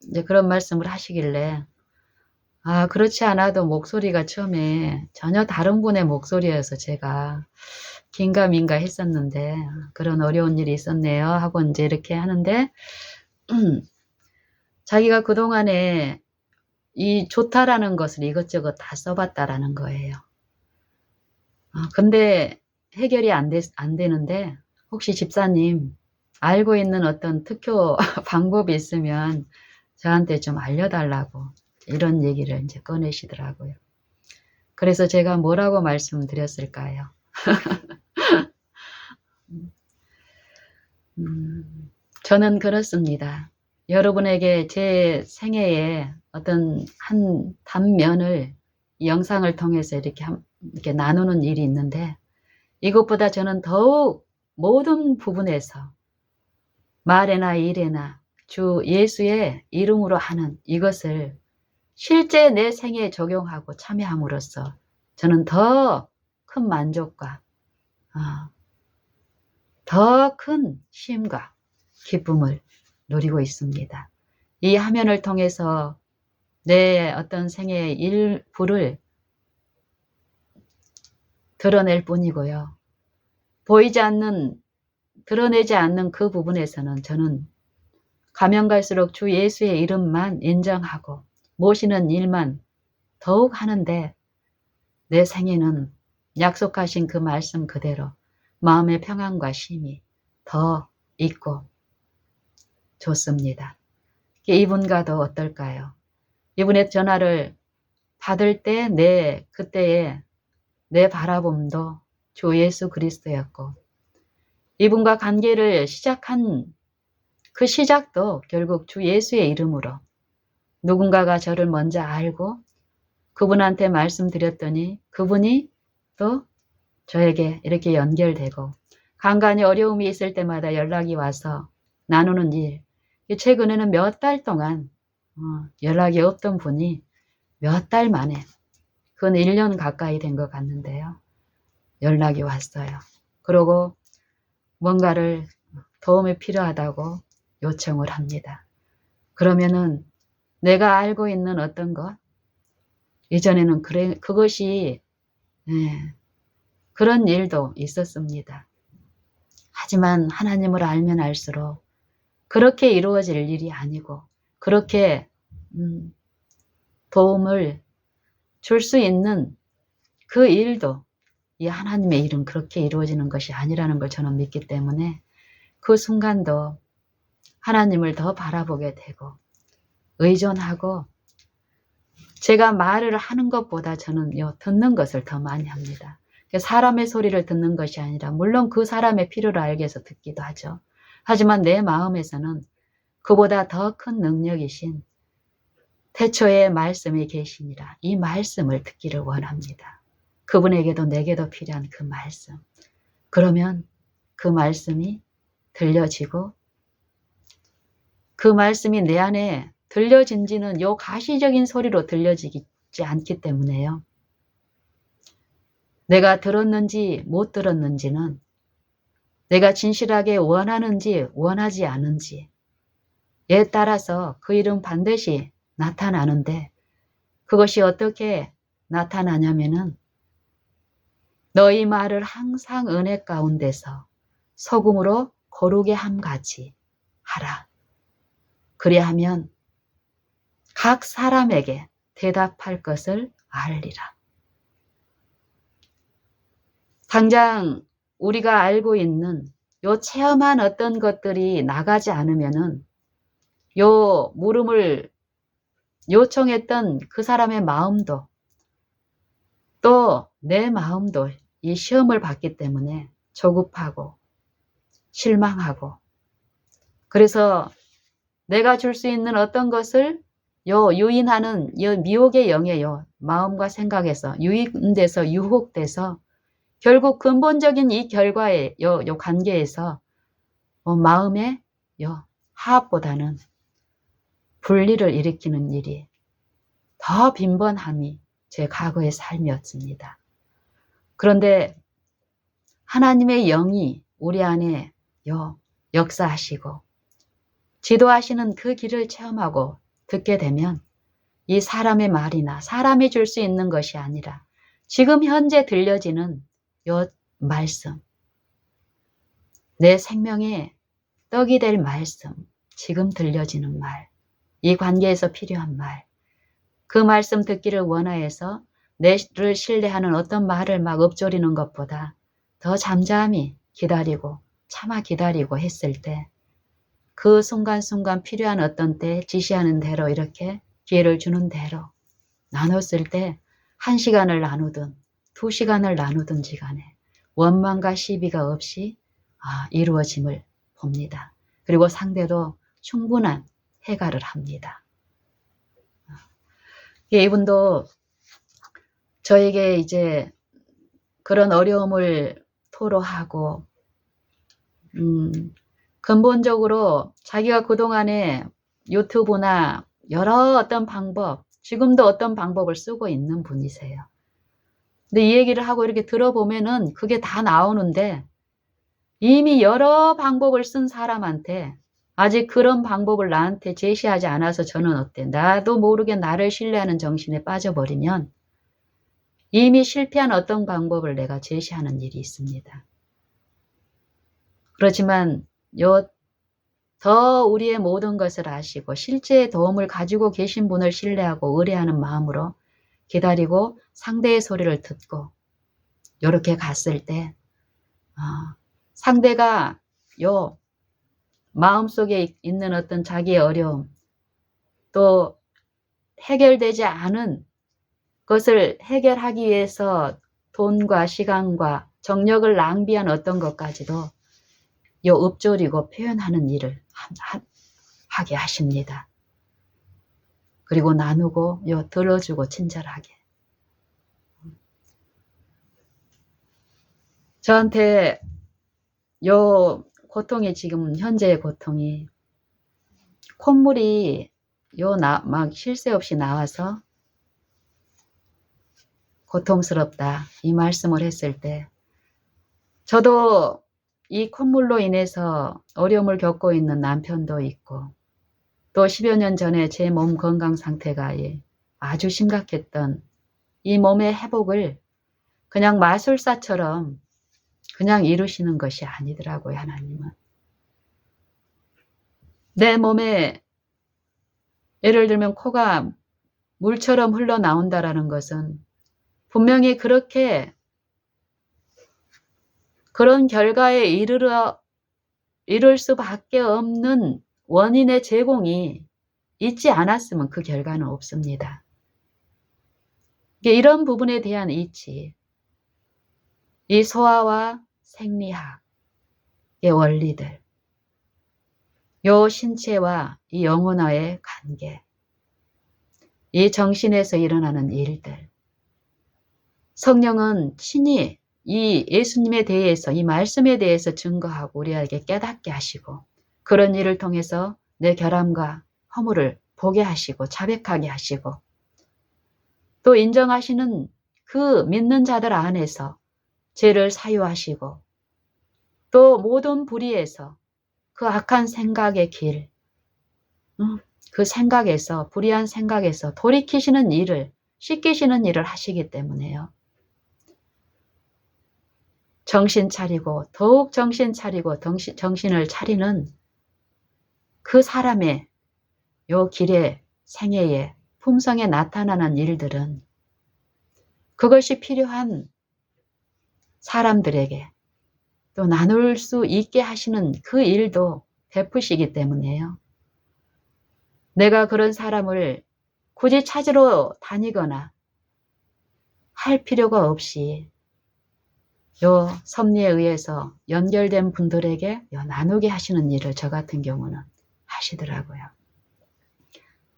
이제 그런 말씀을 하시길래 그렇지 않아도 목소리가 처음에 전혀 다른 분의 목소리여서 제가 긴가민가 했었는데 그런 어려운 일이 있었네요 하고 이제 이렇게 하는데 자기가 그동안에 이 좋다라는 것을 이것저것 다 써봤다라는 거예요. 근데 해결이 안 되는데 혹시 집사님 알고 있는 어떤 특효 방법이 있으면 저한테 좀 알려달라고 이런 얘기를 이제 꺼내시더라고요. 그래서 제가 뭐라고 말씀드렸을까요? 저는 그렇습니다. 여러분에게 제 생애의 어떤 한 단면을 영상을 통해서 이렇게 나누는 일이 있는데 이것보다 저는 더욱 모든 부분에서 말에나 일에나 주 예수의 이름으로 하는 이것을 실제 내 생애에 적용하고 참여함으로써 저는 더 큰 만족과 더 큰 쉼과 기쁨을 누리고 있습니다. 이 화면을 통해서 내 어떤 생애의 일부를 드러낼 뿐이고요. 드러내지 않는 그 부분에서는 저는 가면 갈수록 주 예수의 이름만 인정하고 모시는 일만 더욱 하는데 내 생애는 약속하신 그 말씀 그대로 마음의 평안과 쉼이 더 있고 좋습니다. 이분과도 어떨까요? 이분의 전화를 받을 때 그때의 내 바라봄도 주 예수 그리스도였고 이분과 관계를 시작한 그 시작도 결국 주 예수의 이름으로 누군가가 저를 먼저 알고 그분한테 말씀드렸더니 그분이 또 저에게 이렇게 연결되고 간간히 어려움이 있을 때마다 연락이 와서 나누는 일. 최근에는 몇 달 동안 연락이 없던 분이 몇 달 만에 근 1년 가까이 된 것 같는데요. 연락이 왔어요. 그러고 뭔가를 도움이 필요하다고 요청을 합니다. 그러면은 내가 알고 있는 어떤 것 이전에는 그것이 그런 일도 있었습니다. 하지만 하나님을 알면 알수록 그렇게 이루어질 일이 아니고 그렇게 도움을 줄 수 있는 그 일도 이 하나님의 일은 그렇게 이루어지는 것이 아니라는 걸 저는 믿기 때문에 그 순간도 하나님을 더 바라보게 되고 의존하고 제가 말을 하는 것보다 저는 듣는 것을 더 많이 합니다. 사람의 소리를 듣는 것이 아니라 물론 그 사람의 필요를 알기 위해서 듣기도 하죠. 하지만 내 마음에서는 그보다 더 큰 능력이신 태초에 말씀이 계시니라 이 말씀을 듣기를 원합니다. 그분에게도 내게도 필요한 그 말씀. 그러면 그 말씀이 들려지고 그 말씀이 내 안에 들려진지는 요 가시적인 소리로 들려지지 않기 때문에요. 내가 들었는지 못 들었는지는 내가 진실하게 원하는지 원하지 않은지에 따라서 그 일은 반드시 나타나는데 그것이 어떻게 나타나냐면은 너희 말을 항상 은혜 가운데서 소금으로 거룩의 함같이 하라. 그리하면 각 사람에게 대답할 것을 알리라. 당장 우리가 알고 있는 요 체험한 어떤 것들이 나가지 않으면은 요 물음을 요청했던 그 사람의 마음도 또 내 마음도 이 시험을 받기 때문에 조급하고 실망하고 그래서 내가 줄 수 있는 어떤 것을 유인하는 미혹의 영의 마음과 생각에서 유인돼서 유혹돼서 결국 근본적인 이 결과의 요 관계에서 마음의 화합보다는 분리를 일으키는 일이 더 빈번함이 제 과거의 삶이었습니다. 그런데 하나님의 영이 우리 안에 역사하시고 지도하시는 그 길을 체험하고 듣게 되면 이 사람의 말이나 사람이 줄 수 있는 것이 아니라 지금 현재 들려지는 요 말씀, 내 생명의 떡이 될 말씀, 지금 들려지는 말, 이 관계에서 필요한 말, 그 말씀 듣기를 원하여서 내를 신뢰하는 어떤 말을 막 읊조리는 것보다 더 잠잠히 기다리고 참아 기다리고 했을 때 그 순간순간 필요한 어떤 때 지시하는 대로 이렇게 기회를 주는 대로 나눴을 때 1시간을 나누든 2시간을 나누든지 간에 원망과 시비가 없이 이루어짐을 봅니다. 그리고 상대도 충분한 해결을 합니다. 이분도 저에게 이제 그런 어려움을 토로하고 근본적으로 자기가 그동안에 유튜브나 여러 어떤 방법, 지금도 어떤 방법을 쓰고 있는 분이세요. 근데 이 얘기를 하고 이렇게 들어보면은 그게 다 나오는데 이미 여러 방법을 쓴 사람한테 아직 그런 방법을 나한테 제시하지 않아서 저는 어때? 나도 모르게 나를 신뢰하는 정신에 빠져버리면 이미 실패한 어떤 방법을 내가 제시하는 일이 있습니다. 그렇지만 더 우리의 모든 것을 아시고 실제의 도움을 가지고 계신 분을 신뢰하고 의뢰하는 마음으로 기다리고 상대의 소리를 듣고 이렇게 갔을 때 상대가 마음속에 있는 어떤 자기의 어려움 또 해결되지 않은 것을 해결하기 위해서 돈과 시간과 정력을 낭비한 어떤 것까지도 읊조리고 표현하는 일을 하게 하십니다. 그리고 나누고 들어주고 친절하게. 저한테 고통이 지금 현재의 고통이 콧물이 막 쉴 새 없이 나와서 고통스럽다 이 말씀을 했을 때 저도 이 콧물로 인해서 어려움을 겪고 있는 남편도 있고 또 10여 년 전에 제 몸 건강 상태가 아주 심각했던 이 몸의 회복을 그냥 마술사처럼 그냥 이루시는 것이 아니더라고요. 하나님은 내 몸에 예를 들면 코가 물처럼 흘러나온다라는 것은 분명히 그런 결과에 이를 수밖에 없는 원인의 제공이 있지 않았으면 그 결과는 없습니다. 이런 부분에 대한 이치, 이 소아와 생리학의 원리들, 요 신체와 이 영혼와의 관계, 이 정신에서 일어나는 일들, 성령은 친히 이 예수님에 대해서, 이 말씀에 대해서 증거하고 우리에게 깨닫게 하시고 그런 일을 통해서 내 결함과 허물을 보게 하시고 자백하게 하시고 또 인정하시는 그 믿는 자들 안에서 죄를 사유하시고 또 모든 불의에서 그 악한 생각의 길, 그 생각에서 불의한 생각에서 돌이키시는 일을 씻기시는 일을 하시기 때문에요. 정신 차리고 더욱 정신 차리고 정신을 차리는 그 사람의 요 길에 생애에 품성에 나타나는 일들은 그것이 필요한 사람들에게 또 나눌 수 있게 하시는 그 일도 베푸시기 때문에요. 내가 그런 사람을 굳이 찾으러 다니거나 할 필요가 없이 요 섭리에 의해서 연결된 분들에게 나누게 하시는 일을 저 같은 경우는 하시더라고요.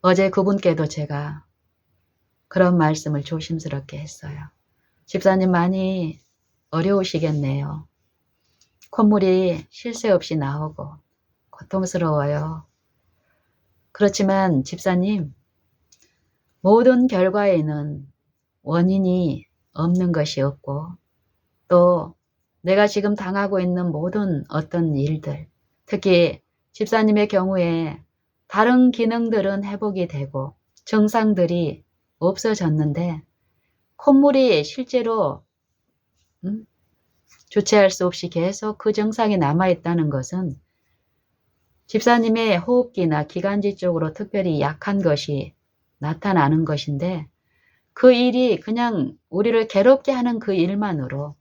어제 그분께도 제가 그런 말씀을 조심스럽게 했어요. 집사님 많이 어려우시겠네요. 콧물이 쉴 새 없이 나오고 고통스러워요. 그렇지만 집사님, 모든 결과에는 원인이 없는 것이 없고 또 내가 지금 당하고 있는 모든 어떤 일들, 특히 집사님의 경우에 다른 기능들은 회복이 되고 증상들이 없어졌는데 콧물이 실제로 주체할 수 없이 계속 그 증상이 남아있다는 것은 집사님의 호흡기나 기관지 쪽으로 특별히 약한 것이 나타나는 것인데 그 일이 그냥 우리를 괴롭게 하는 그 일만으로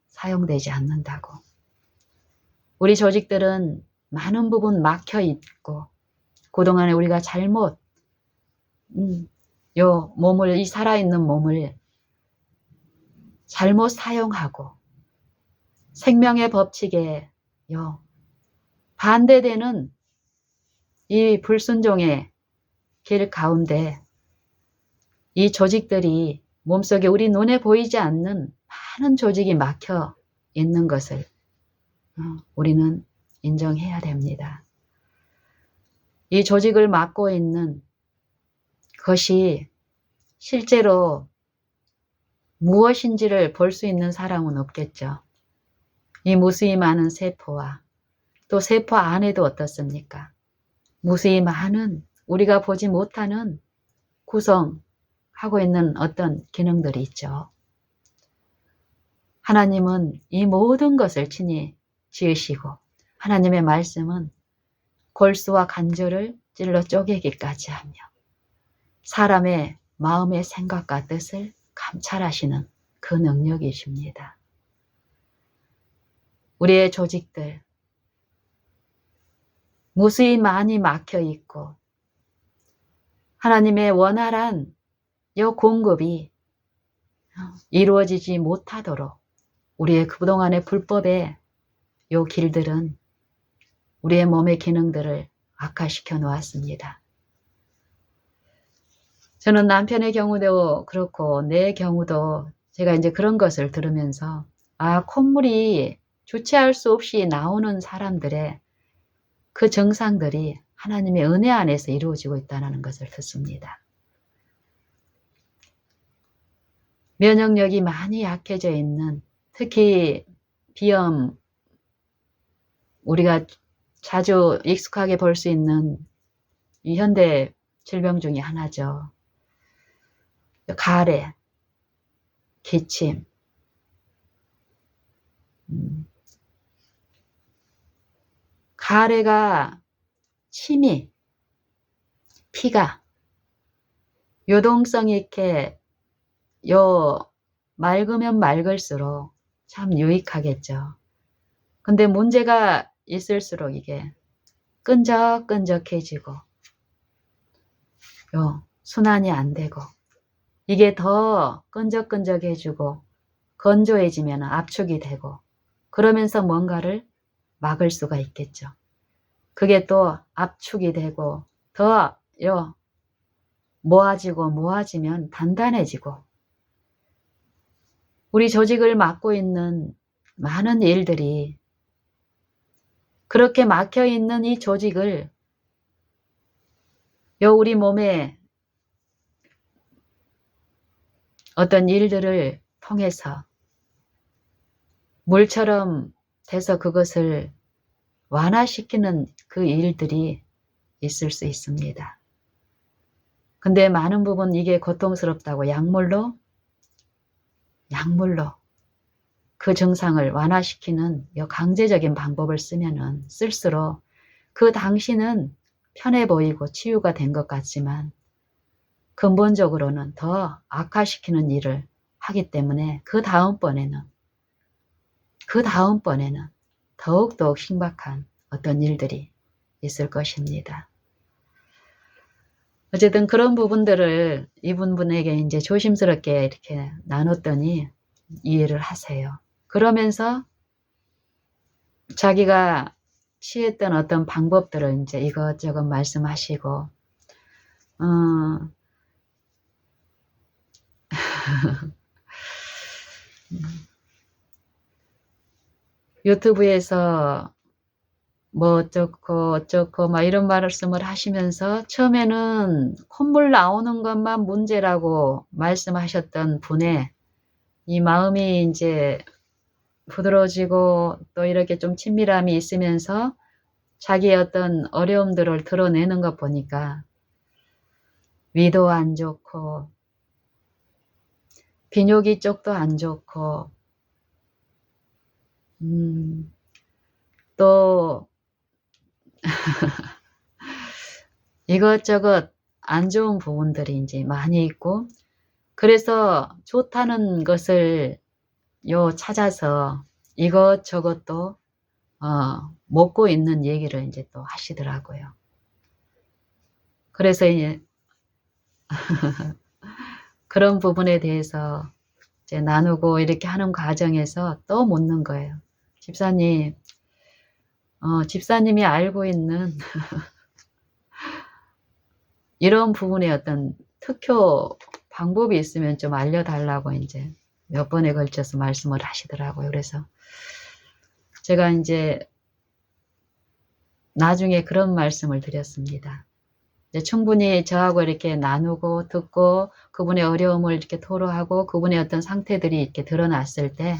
사용되지 않는다고. 우리 조직들은 많은 부분 막혀 있고 그동안에 우리가 잘못 요 몸을, 이 살아있는 몸을 잘못 사용하고 생명의 법칙에 반대되는 이 불순종의 길 가운데 이 조직들이 몸속에 우리 눈에 보이지 않는 많은 조직이 막혀 있는 것을 우리는 인정해야 됩니다. 이 조직을 막고 있는 것이 실제로 무엇인지를 볼 수 있는 사람은 없겠죠. 이 무수히 많은 세포와 또 세포 안에도 어떻습니까? 무수히 많은 우리가 보지 못하는 구성하고 있는 어떤 기능들이 있죠. 하나님은 이 모든 것을 친히 지으시고 하나님의 말씀은 골수와 관절을 찔러 쪼개기까지 하며 사람의 마음의 생각과 뜻을 감찰하시는 그 능력이십니다. 우리의 조직들 무수히 많이 막혀 있고 하나님의 원활한 이 공급이 이루어지지 못하도록 우리의 그동안의 불법의 요 길들은 우리의 몸의 기능들을 악화시켜 놓았습니다. 저는 남편의 경우도 그렇고 내 경우도 제가 이제 그런 것을 들으면서 콧물이 주체할 수 없이 나오는 사람들의 그 증상들이 하나님의 은혜 안에서 이루어지고 있다는 것을 듣습니다. 면역력이 많이 약해져 있는 특히 비염, 우리가 자주 익숙하게 볼 수 있는 이 현대 질병 중에 하나죠. 가래, 기침, 가래가 침이 피가 유동성 있게 맑으면 맑을수록 참 유익하겠죠. 근데 문제가 있을수록 이게 끈적끈적해지고 순환이 안 되고 이게 더 끈적끈적해지고 건조해지면 압축이 되고 그러면서 뭔가를 막을 수가 있겠죠. 그게 또 압축이 되고 더 모아지면 단단해지고 우리 조직을 막고 있는 많은 일들이 그렇게 막혀있는 이 조직을 우리 몸에 어떤 일들을 통해서 물처럼 돼서 그것을 완화시키는 그 일들이 있을 수 있습니다. 근데 많은 부분 이게 고통스럽다고 약물로 그 증상을 완화시키는 강제적인 방법을 쓰면은 쓸수록 그 당시는 편해 보이고 치유가 된 것 같지만 근본적으로는 더 악화시키는 일을 하기 때문에 그 다음번에는 더욱더욱 심각한 어떤 일들이 있을 것입니다. 어쨌든 그런 부분들을 이분에게 이제 조심스럽게 이렇게 나눴더니 이해를 하세요. 그러면서 자기가 취했던 어떤 방법들을 이제 이것저것 말씀하시고, 유튜브에서 뭐 어쩌고 막 이런 말씀을 하시면서 처음에는 콧물 나오는 것만 문제라고 말씀하셨던 분의 이 마음이 이제 부드러워지고 또 이렇게 좀 친밀함이 있으면서 자기의 어떤 어려움들을 드러내는 것 보니까 위도 안 좋고 비뇨기 쪽도 안 좋고 또 이것저것 안 좋은 부분들이 이제 많이 있고 그래서 좋다는 것을 찾아서 이것저것 또 먹고 있는 얘기를 이제 또 하시더라고요. 그래서 이제 그런 부분에 대해서 이제 나누고 이렇게 하는 과정에서 또 묻는 거예요. 집사님, 집사님이 알고 있는 이런 부분에 어떤 특효 방법이 있으면 좀 알려달라고 이제 몇 번에 걸쳐서 말씀을 하시더라고요. 그래서 제가 이제 나중에 그런 말씀을 드렸습니다. 이제 충분히 저하고 이렇게 나누고 듣고 그분의 어려움을 이렇게 토로하고 그분의 어떤 상태들이 이렇게 드러났을 때,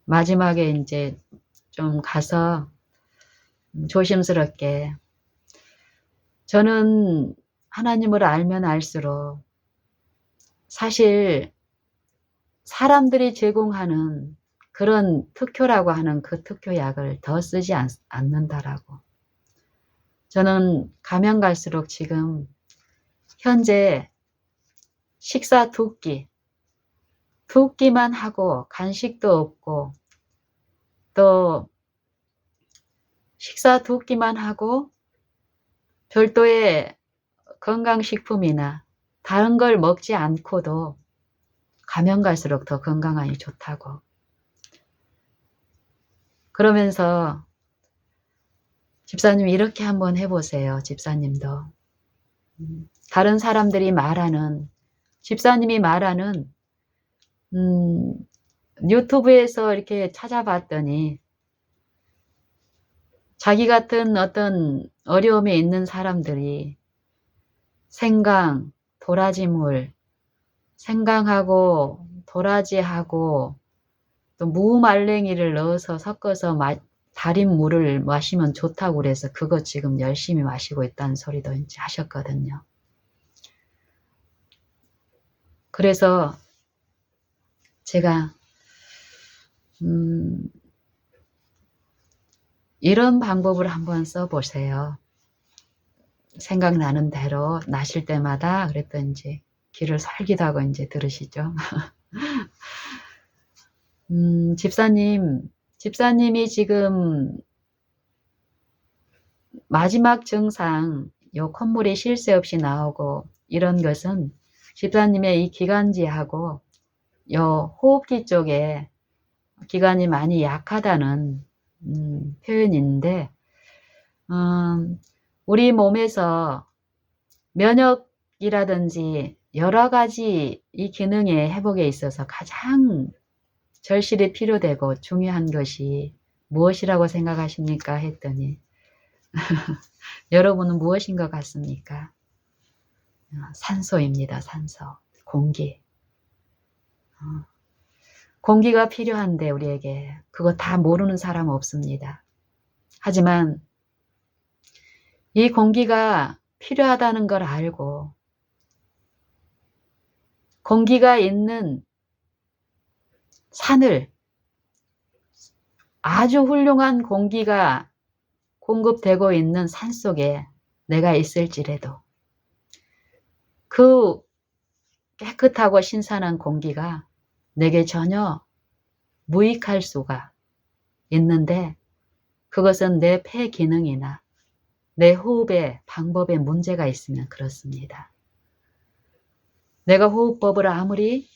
마지막에 이제 좀 가서 조심스럽게 저는 하나님을 알면 알수록 사실 사람들이 제공하는 그런 특효라고 하는 그 특효약을 더 쓰지 않는다라고. 저는 가면 갈수록 지금 현재 식사 두 끼만 하고 간식도 없고 또 식사 두 끼만 하고 별도의 건강식품이나 다른 걸 먹지 않고도 가면 갈수록 더 건강하니 좋다고. 그러면서 집사님 이렇게 한번 해보세요. 집사님도. 다른 사람들이 말하는 집사님이 말하는 유튜브에서 이렇게 찾아봤더니 자기 같은 어떤 어려움에 있는 사람들이 생강, 도라지물, 생강하고 도라지하고 또 무말랭이를 넣어서 섞어서 달인 물을 마시면 좋다고 그래서 그거 지금 열심히 마시고 있다는 소리도 이제 하셨거든요. 그래서 제가 이런 방법을 한번 써보세요. 생각나는 대로 나실 때마다 그랬더니 귀를 솔깃하고 이제 들으시죠. 집사님이 지금 마지막 증상, 요 콧물이 쉴 새 없이 나오고 이런 것은 집사님의 이 기관지하고 요 호흡기 쪽에 기관이 많이 약하다는 표현인데, 우리 몸에서 면역이라든지 여러 가지 이 기능의 회복에 있어서 가장 절실히 필요되고 중요한 것이 무엇이라고 생각하십니까? 했더니 여러분은 무엇인 것 같습니까? 산소입니다. 산소. 공기. 공기가 필요한데 우리에게 그거 다 모르는 사람 없습니다. 하지만 이 공기가 필요하다는 걸 알고 공기가 있는 산을 아주 훌륭한 공기가 공급되고 있는 산 속에 내가 있을지라도 그 깨끗하고 신선한 공기가 내게 전혀 무익할 수가 있는데 그것은 내 폐 기능이나 내 호흡의 방법에 문제가 있으면 그렇습니다. 내가 호흡법을 아무리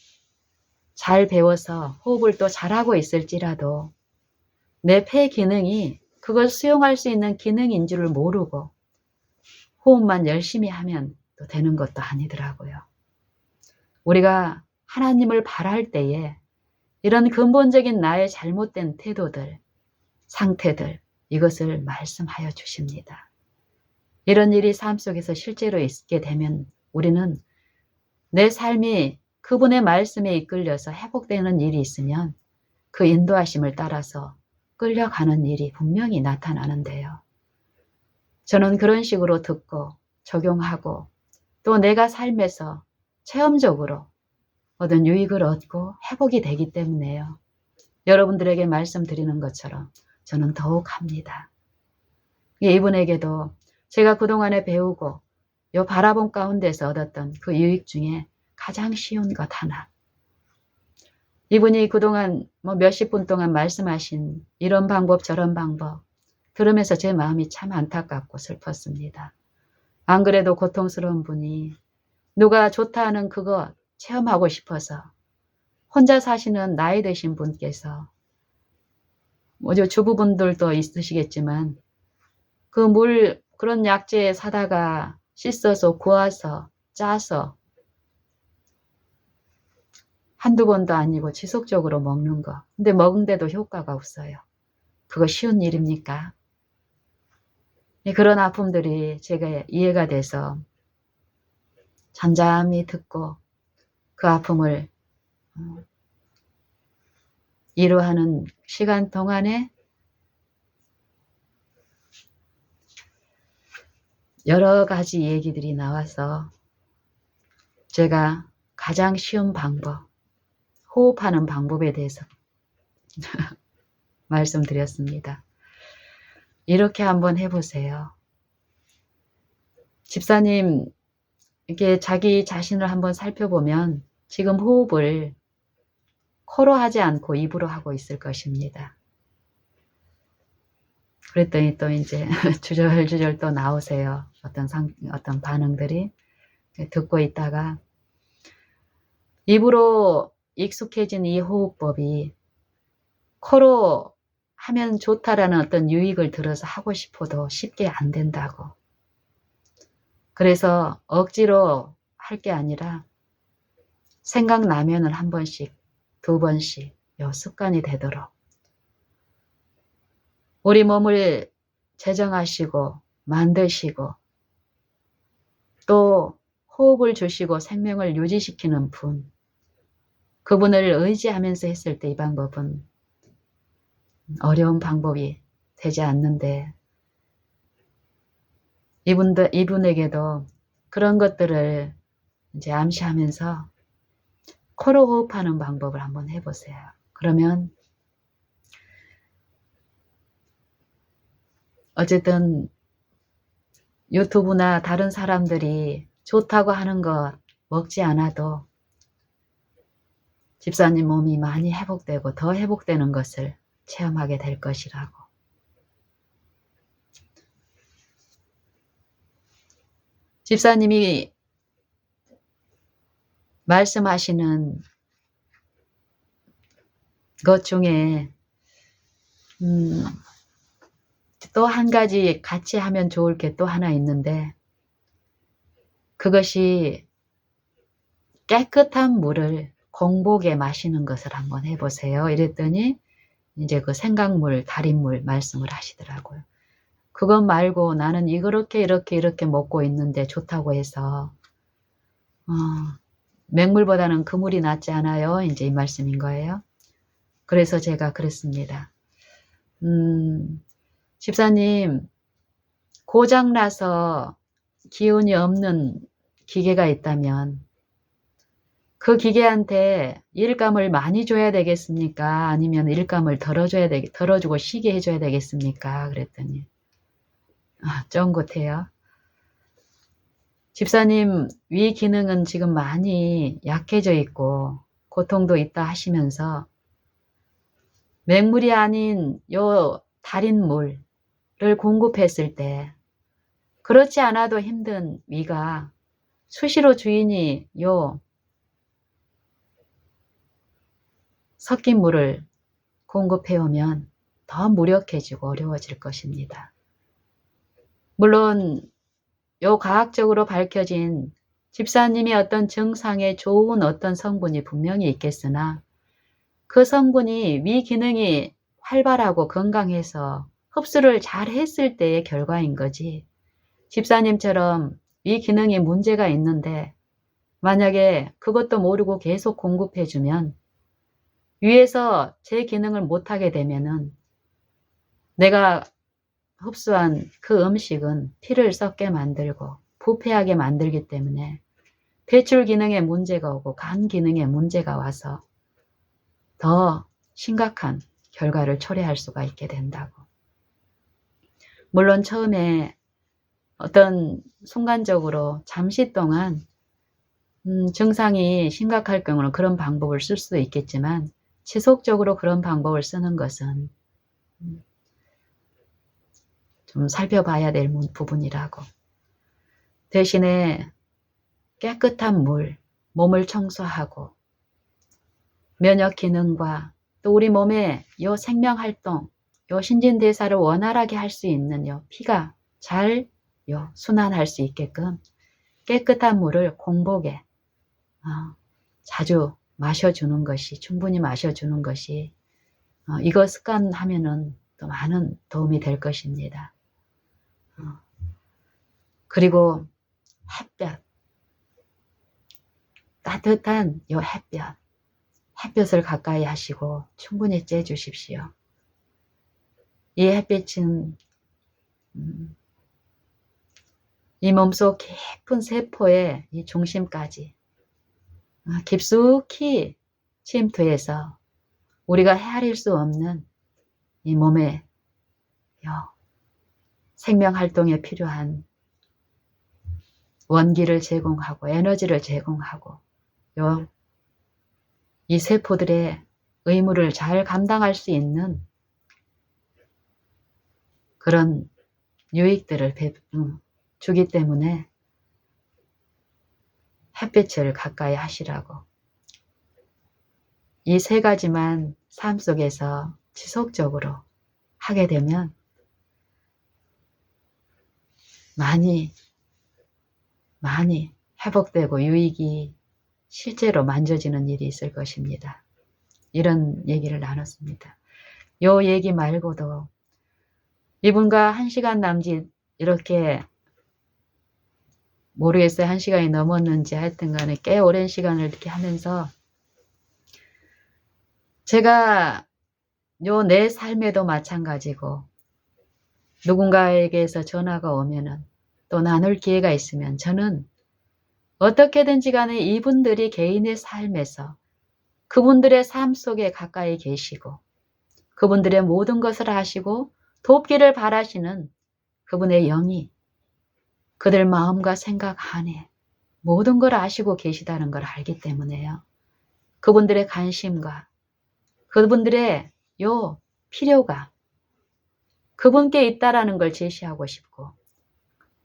잘 배워서 호흡을 또 잘하고 있을지라도 내 폐 기능이 그걸 수용할 수 있는 기능인 줄을 모르고 호흡만 열심히 하면 또 되는 것도 아니더라고요. 우리가 하나님을 바랄 때에 이런 근본적인 나의 잘못된 태도들, 상태들 이것을 말씀하여 주십니다. 이런 일이 삶 속에서 실제로 있게 되면 우리는 내 삶이 그분의 말씀에 이끌려서 회복되는 일이 있으면 그 인도하심을 따라서 끌려가는 일이 분명히 나타나는데요. 저는 그런 식으로 듣고 적용하고 또 내가 삶에서 체험적으로 얻은 유익을 얻고 회복이 되기 때문에요. 여러분들에게 말씀드리는 것처럼 저는 더욱 합니다. 이분에게도 제가 그동안에 배우고 요 바라본 가운데서 얻었던 그 유익 중에 가장 쉬운 것 하나. 이분이 그동안 몇십 분 동안 말씀하신 이런 방법 저런 방법 들으면서 제 마음이 참 안타깝고 슬펐습니다. 안 그래도 고통스러운 분이 누가 좋다 하는 그거 체험하고 싶어서 혼자 사시는 나이 드신 분께서 주부분들도 있으시겠지만 그 물 그런 약재 사다가 씻어서 구워서 짜서 한두 번도 아니고 지속적으로 먹는 거. 근데 먹은데도 효과가 없어요. 그거 쉬운 일입니까? 그런 아픔들이 제가 이해가 돼서 잠잠히 듣고 그 아픔을 이루하는 시간 동안에 여러 가지 얘기들이 나와서 제가 가장 쉬운 방법, 호흡하는 방법에 대해서 말씀드렸습니다. 이렇게 한번 해보세요. 집사님, 이렇게 자기 자신을 한번 살펴보면 지금 호흡을 코로 하지 않고 입으로 하고 있을 것입니다. 그랬더니 또 이제 주절주절 또 나오세요. 어떤 반응들이. 듣고 있다가 입으로 익숙해진 이 호흡법이 코로 하면 좋다라는 어떤 유익을 들어서 하고 싶어도 쉽게 안 된다고. 그래서 억지로 할 게 아니라 생각나면은 한 번씩, 두 번씩 요 습관이 되도록 우리 몸을 제정하시고 만드시고 또 호흡을 주시고 생명을 유지시키는 분, 그분을 의지하면서 했을 때 이 방법은 어려운 방법이 되지 않는데 이분에게도 그런 것들을 이제 암시하면서 코로 호흡하는 방법을 한번 해보세요. 그러면 어쨌든 유튜브나 다른 사람들이 좋다고 하는 것 먹지 않아도 집사님 몸이 많이 회복되고 더 회복되는 것을 체험하게 될 것이라고. 집사님이 말씀하시는 것 중에 또 한 가지 같이 하면 좋을 게 또 하나 있는데, 그것이 깨끗한 물을 공복에 마시는 것을 한번 해보세요. 이랬더니 이제 그 생강물, 달인물 말씀을 하시더라고요. 그것 말고 나는 이렇게 먹고 있는데 좋다고 해서 맹물보다는 그 물이 낫지 않아요? 이제 이 말씀인 거예요. 그래서 제가 그랬습니다. 집사님, 고장나서 기운이 없는 기계가 있다면 그 기계한테 일감을 많이 줘야 되겠습니까? 아니면 일감을 덜어주고 쉬게 해줘야 되겠습니까? 그랬더니 쫑긋해요. 집사님, 위 기능은 지금 많이 약해져 있고 고통도 있다 하시면서 맹물이 아닌 요 달인 물을 공급했을 때 그렇지 않아도 힘든 위가 수시로 주인이 요 섞인 물을 공급해오면 더 무력해지고 어려워질 것입니다. 물론 요 과학적으로 밝혀진 집사님이 어떤 증상에 좋은 어떤 성분이 분명히 있겠으나 그 성분이 위 기능이 활발하고 건강해서 흡수를 잘 했을 때의 결과인 거지, 집사님처럼 위 기능이 문제가 있는데 만약에 그것도 모르고 계속 공급해주면 위에서 제 기능을 못하게 되면은 내가 흡수한 그 음식은 피를 썩게 만들고 부패하게 만들기 때문에 배출 기능에 문제가 오고 간 기능에 문제가 와서 더 심각한 결과를 초래할 수가 있게 된다고. 물론 처음에 어떤 순간적으로 잠시 동안 증상이 심각할 경우는 그런 방법을 쓸 수도 있겠지만 지속적으로 그런 방법을 쓰는 것은 좀 살펴봐야 될 부분이라고. 대신에 깨끗한 물, 몸을 청소하고 면역 기능과 또 우리 몸의 요 생명활동, 요 신진대사를 원활하게 할 수 있는 요 피가 잘 순환할 수 있게끔 깨끗한 물을 공복에 자주 마셔주는 것이, 충분히 마셔주는 것이 이거 습관하면은 또 많은 도움이 될 것입니다. 그리고 햇볕, 따뜻한 요 햇볕을 가까이 하시고 충분히 쬐 주십시오. 이 햇빛은 이 몸속 깊은 세포의 이 중심까지 깊숙이 침투해서 우리가 헤아릴 수 없는 이 몸의 생명활동에 필요한 원기를 제공하고 에너지를 제공하고 이 세포들의 의무를 잘 감당할 수 있는 그런 유익들을 주기 때문에 햇빛을 가까이 하시라고. 이 세 가지만 삶 속에서 지속적으로 하게 되면 많이 회복되고 유익이 실제로 만져지는 일이 있을 것입니다. 이런 얘기를 나눴습니다. 요 얘기 말고도 이분과 1시간 남짓 이렇게 모르겠어요. 1시간이 넘었는지 하여튼 간에 꽤 오랜 시간을 이렇게 하면서 제가 내 삶에도 마찬가지고 누군가에게서 전화가 오면은 또 나눌 기회가 있으면 저는 어떻게든지 간에 이분들이 개인의 삶에서 그분들의 삶 속에 가까이 계시고 그분들의 모든 것을 하시고 돕기를 바라시는 그분의 영이 그들 마음과 생각 안에 모든 걸 아시고 계시다는 걸 알기 때문에요. 그분들의 관심과 그분들의 요 필요가 그분께 있다라는 걸 제시하고 싶고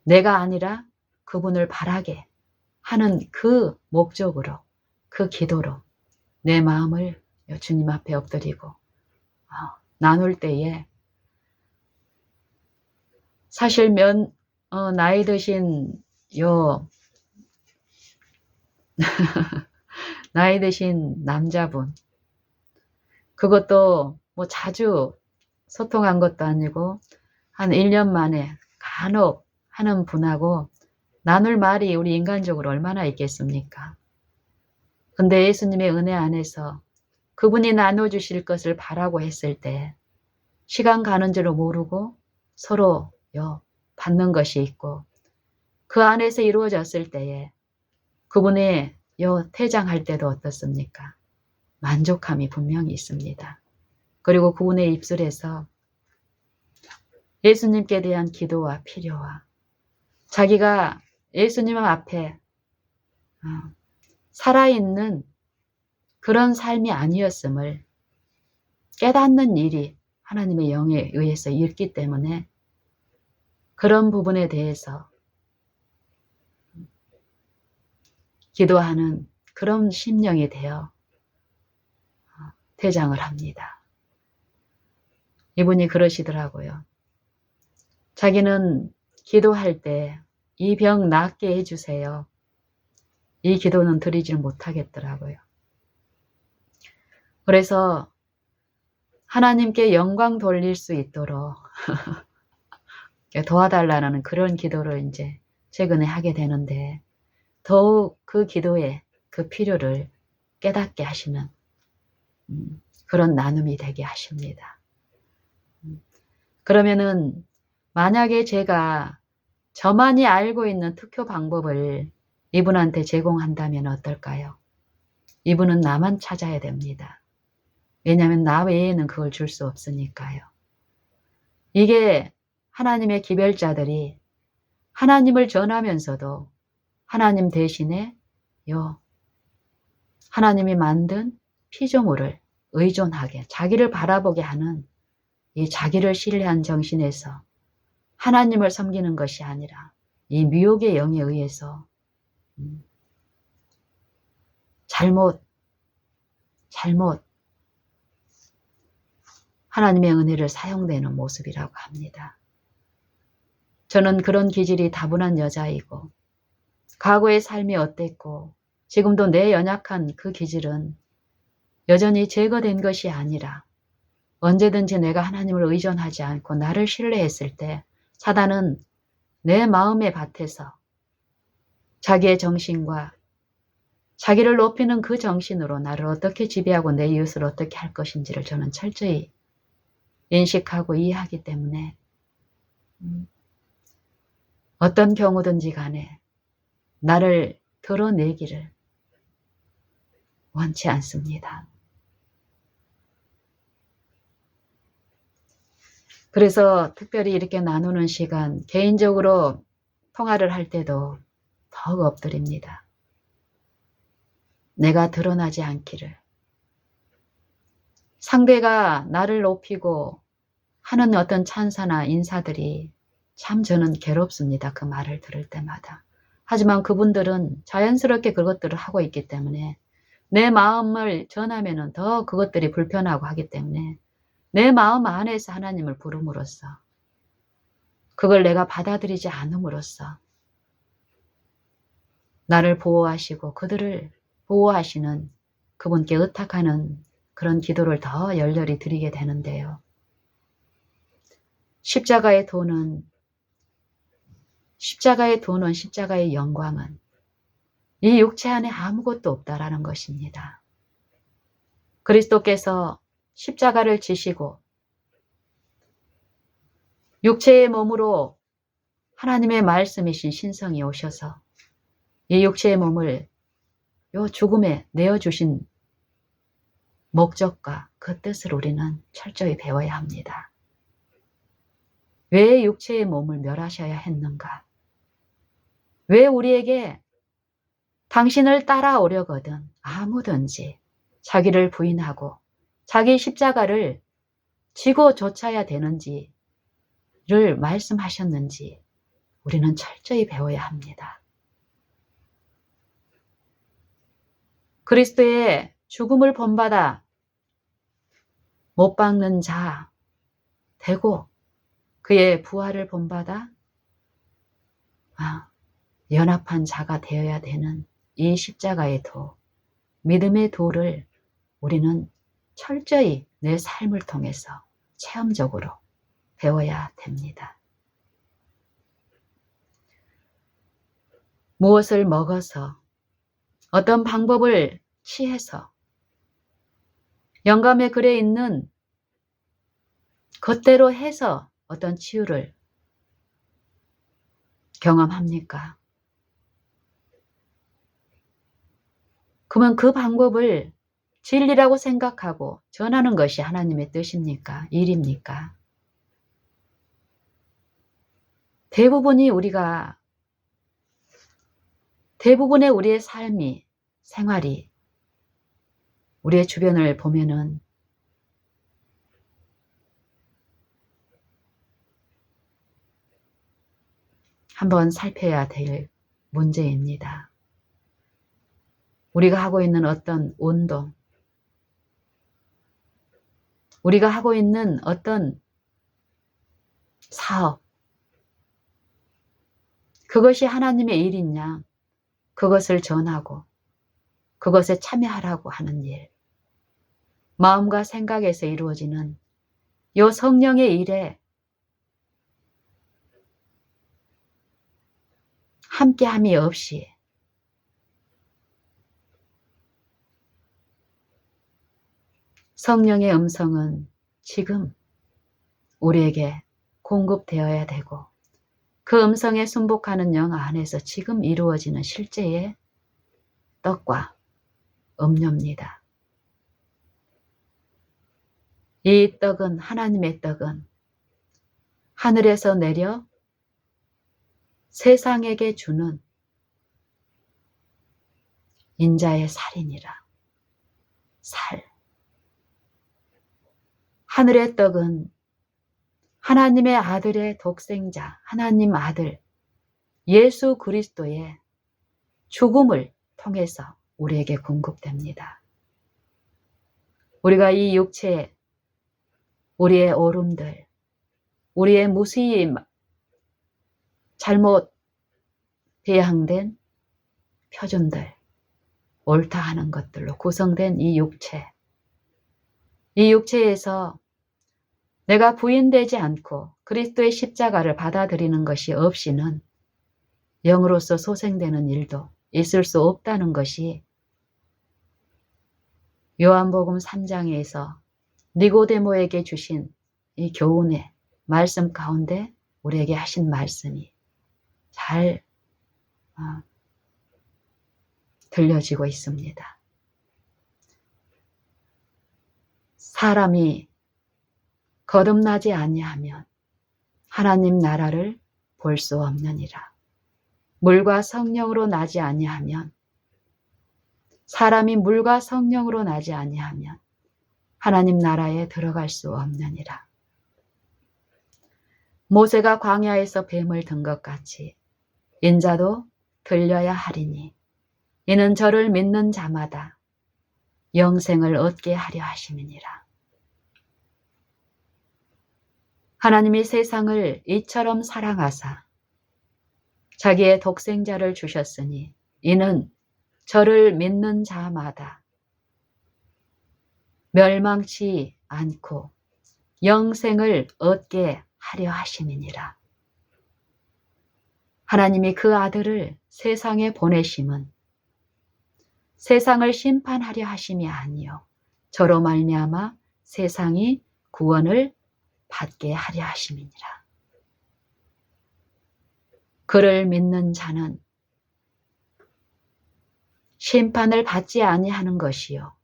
내가 아니라 그분을 바라게 하는 그 목적으로 그 기도로 내 마음을 주님 앞에 엎드리고 나눌 때에 사실 나이 드신 나이 드신 남자분 그것도 뭐 자주 소통한 것도 아니고 한 1년 만에 간혹 하는 분하고 나눌 말이 우리 인간적으로 얼마나 있겠습니까? 근데 예수님의 은혜 안에서 그분이 나눠주실 것을 바라고 했을 때 시간 가는 줄을 모르고 서로 받는 것이 있고 그 안에서 이루어졌을 때에 그분의 퇴장할 때도 어떻습니까? 만족함이 분명히 있습니다. 그리고 그분의 입술에서 예수님께 대한 기도와 필요와 자기가 예수님 앞에 살아있는 그런 삶이 아니었음을 깨닫는 일이 하나님의 영에 의해서 있기 때문에 그런 부분에 대해서 기도하는 그런 심령이 되어 퇴장을 합니다. 이분이 그러시더라고요. 자기는 기도할 때 이 병 낫게 해주세요. 이 기도는 드리지를 못하겠더라고요. 그래서 하나님께 영광 돌릴 수 있도록 도와달라는 그런 기도를 이제 최근에 하게 되는데 더욱 그 기도의 그 필요를 깨닫게 하시는 그런 나눔이 되게 하십니다. 그러면은 만약에 제가 저만이 알고 있는 투표 방법을 이분한테 제공한다면 어떨까요? 이분은 나만 찾아야 됩니다. 왜냐하면 나 외에는 그걸 줄 수 없으니까요. 이게 하나님의 기별자들이 하나님을 전하면서도 하나님 대신에 하나님이 만든 피조물을 의존하게 자기를 바라보게 하는 이 자기를 신뢰한 정신에서 하나님을 섬기는 것이 아니라 이 미혹의 영에 의해서 잘못 하나님의 은혜를 사용되는 모습이라고 합니다. 저는 그런 기질이 다분한 여자이고 과거의 삶이 어땠고 지금도 내 연약한 그 기질은 여전히 제거된 것이 아니라 언제든지 내가 하나님을 의존하지 않고 나를 신뢰했을 때 사단은 내 마음의 밭에서 자기의 정신과 자기를 높이는 그 정신으로 나를 어떻게 지배하고 내 이웃을 어떻게 할 것인지를 저는 철저히 인식하고 이해하기 때문에 어떤 경우든지 간에 나를 드러내기를 원치 않습니다. 그래서 특별히 이렇게 나누는 시간 개인적으로 통화를 할 때도 더욱 엎드립니다. 내가 드러나지 않기를. 상대가 나를 높이고 하는 어떤 찬사나 인사들이 참 저는 괴롭습니다. 그 말을 들을 때마다. 하지만 그분들은 자연스럽게 그것들을 하고 있기 때문에 내 마음을 전하면 더 그것들이 불편하고 하기 때문에 내 마음 안에서 하나님을 부름으로써 그걸 내가 받아들이지 않음으로써 나를 보호하시고 그들을 보호하시는 그분께 의탁하는 그런 기도를 더 열렬히 드리게 되는데요. 십자가의 도는 십자가의 영광은 이 육체 안에 아무것도 없다라는 것입니다. 그리스도께서 십자가를 지시고 육체의 몸으로 하나님의 말씀이신 신성이 오셔서 이 육체의 몸을 요 죽음에 내어주신 목적과 그 뜻을 우리는 철저히 배워야 합니다. 왜 육체의 몸을 멸하셔야 했는가? 왜 우리에게 당신을 따라오려거든 아무든지 자기를 부인하고 자기 십자가를 지고 쫓아야 되는지를 말씀하셨는지 우리는 철저히 배워야 합니다. 그리스도의 죽음을 본받아 못 박는 자 되고 그의 부활을 본받아 연합한 자가 되어야 되는 이 십자가의 도, 믿음의 도를 우리는 철저히 내 삶을 통해서 체험적으로 배워야 됩니다. 무엇을 먹어서 어떤 방법을 취해서 영감의 글에 있는 것대로 해서 어떤 치유를 경험합니까? 그러면 그 방법을 진리라고 생각하고 전하는 것이 하나님의 뜻입니까? 일입니까? 대부분의 우리의 삶이, 생활이 우리의 주변을 보면은 한번 살펴야 될 문제입니다. 우리가 하고 있는 어떤 운동, 우리가 하고 있는 어떤 사업, 그것이 하나님의 일이냐, 그것을 전하고 그것에 참여하라고 하는 일, 마음과 생각에서 이루어지는 요 성령의 일에 함께함이 없이 성령의 음성은 지금 우리에게 공급되어야 되고 그 음성에 순복하는 영 안에서 지금 이루어지는 실제의 떡과 음료입니다. 이 떡은 하나님의 떡은 하늘에서 내려 세상에게 주는 인자의 살이니라. 살. 하늘의 떡은 하나님의 아들의 독생자, 하나님 아들 예수 그리스도의 죽음을 통해서 우리에게 공급됩니다. 우리가 이 육체, 우리의 오름들, 우리의 무수히 잘못 배양된 표준들, 옳다 하는 것들로 구성된 이 육체에서 내가 부인되지 않고 그리스도의 십자가를 받아들이는 것이 없이는 영으로서 소생되는 일도 있을 수 없다는 것이 요한복음 3장에서 니고데모에게 주신 이 교훈의 말씀 가운데 우리에게 하신 말씀이 잘 들려지고 있습니다. 사람이 거듭나지 아니하면 하나님 나라를 볼 수 없느니라. 물과 성령으로 나지 아니하면 사람이 물과 성령으로 나지 아니하면 하나님 나라에 들어갈 수 없느니라. 모세가 광야에서 뱀을 든 것 같이 인자도 들려야 하리니 이는 저를 믿는 자마다 영생을 얻게 하려 하심이니라. 하나님이 세상을 이처럼 사랑하사 자기의 독생자를 주셨으니 이는 저를 믿는 자마다 멸망치 않고 영생을 얻게 하려 하심이니라. 하나님이 그 아들을 세상에 보내심은 세상을 심판하려 하심이 아니요 저로 말미암아 세상이 구원을 받게 하려 하심이니라. 그를 믿는 자는 심판을 받지 아니하는 것이요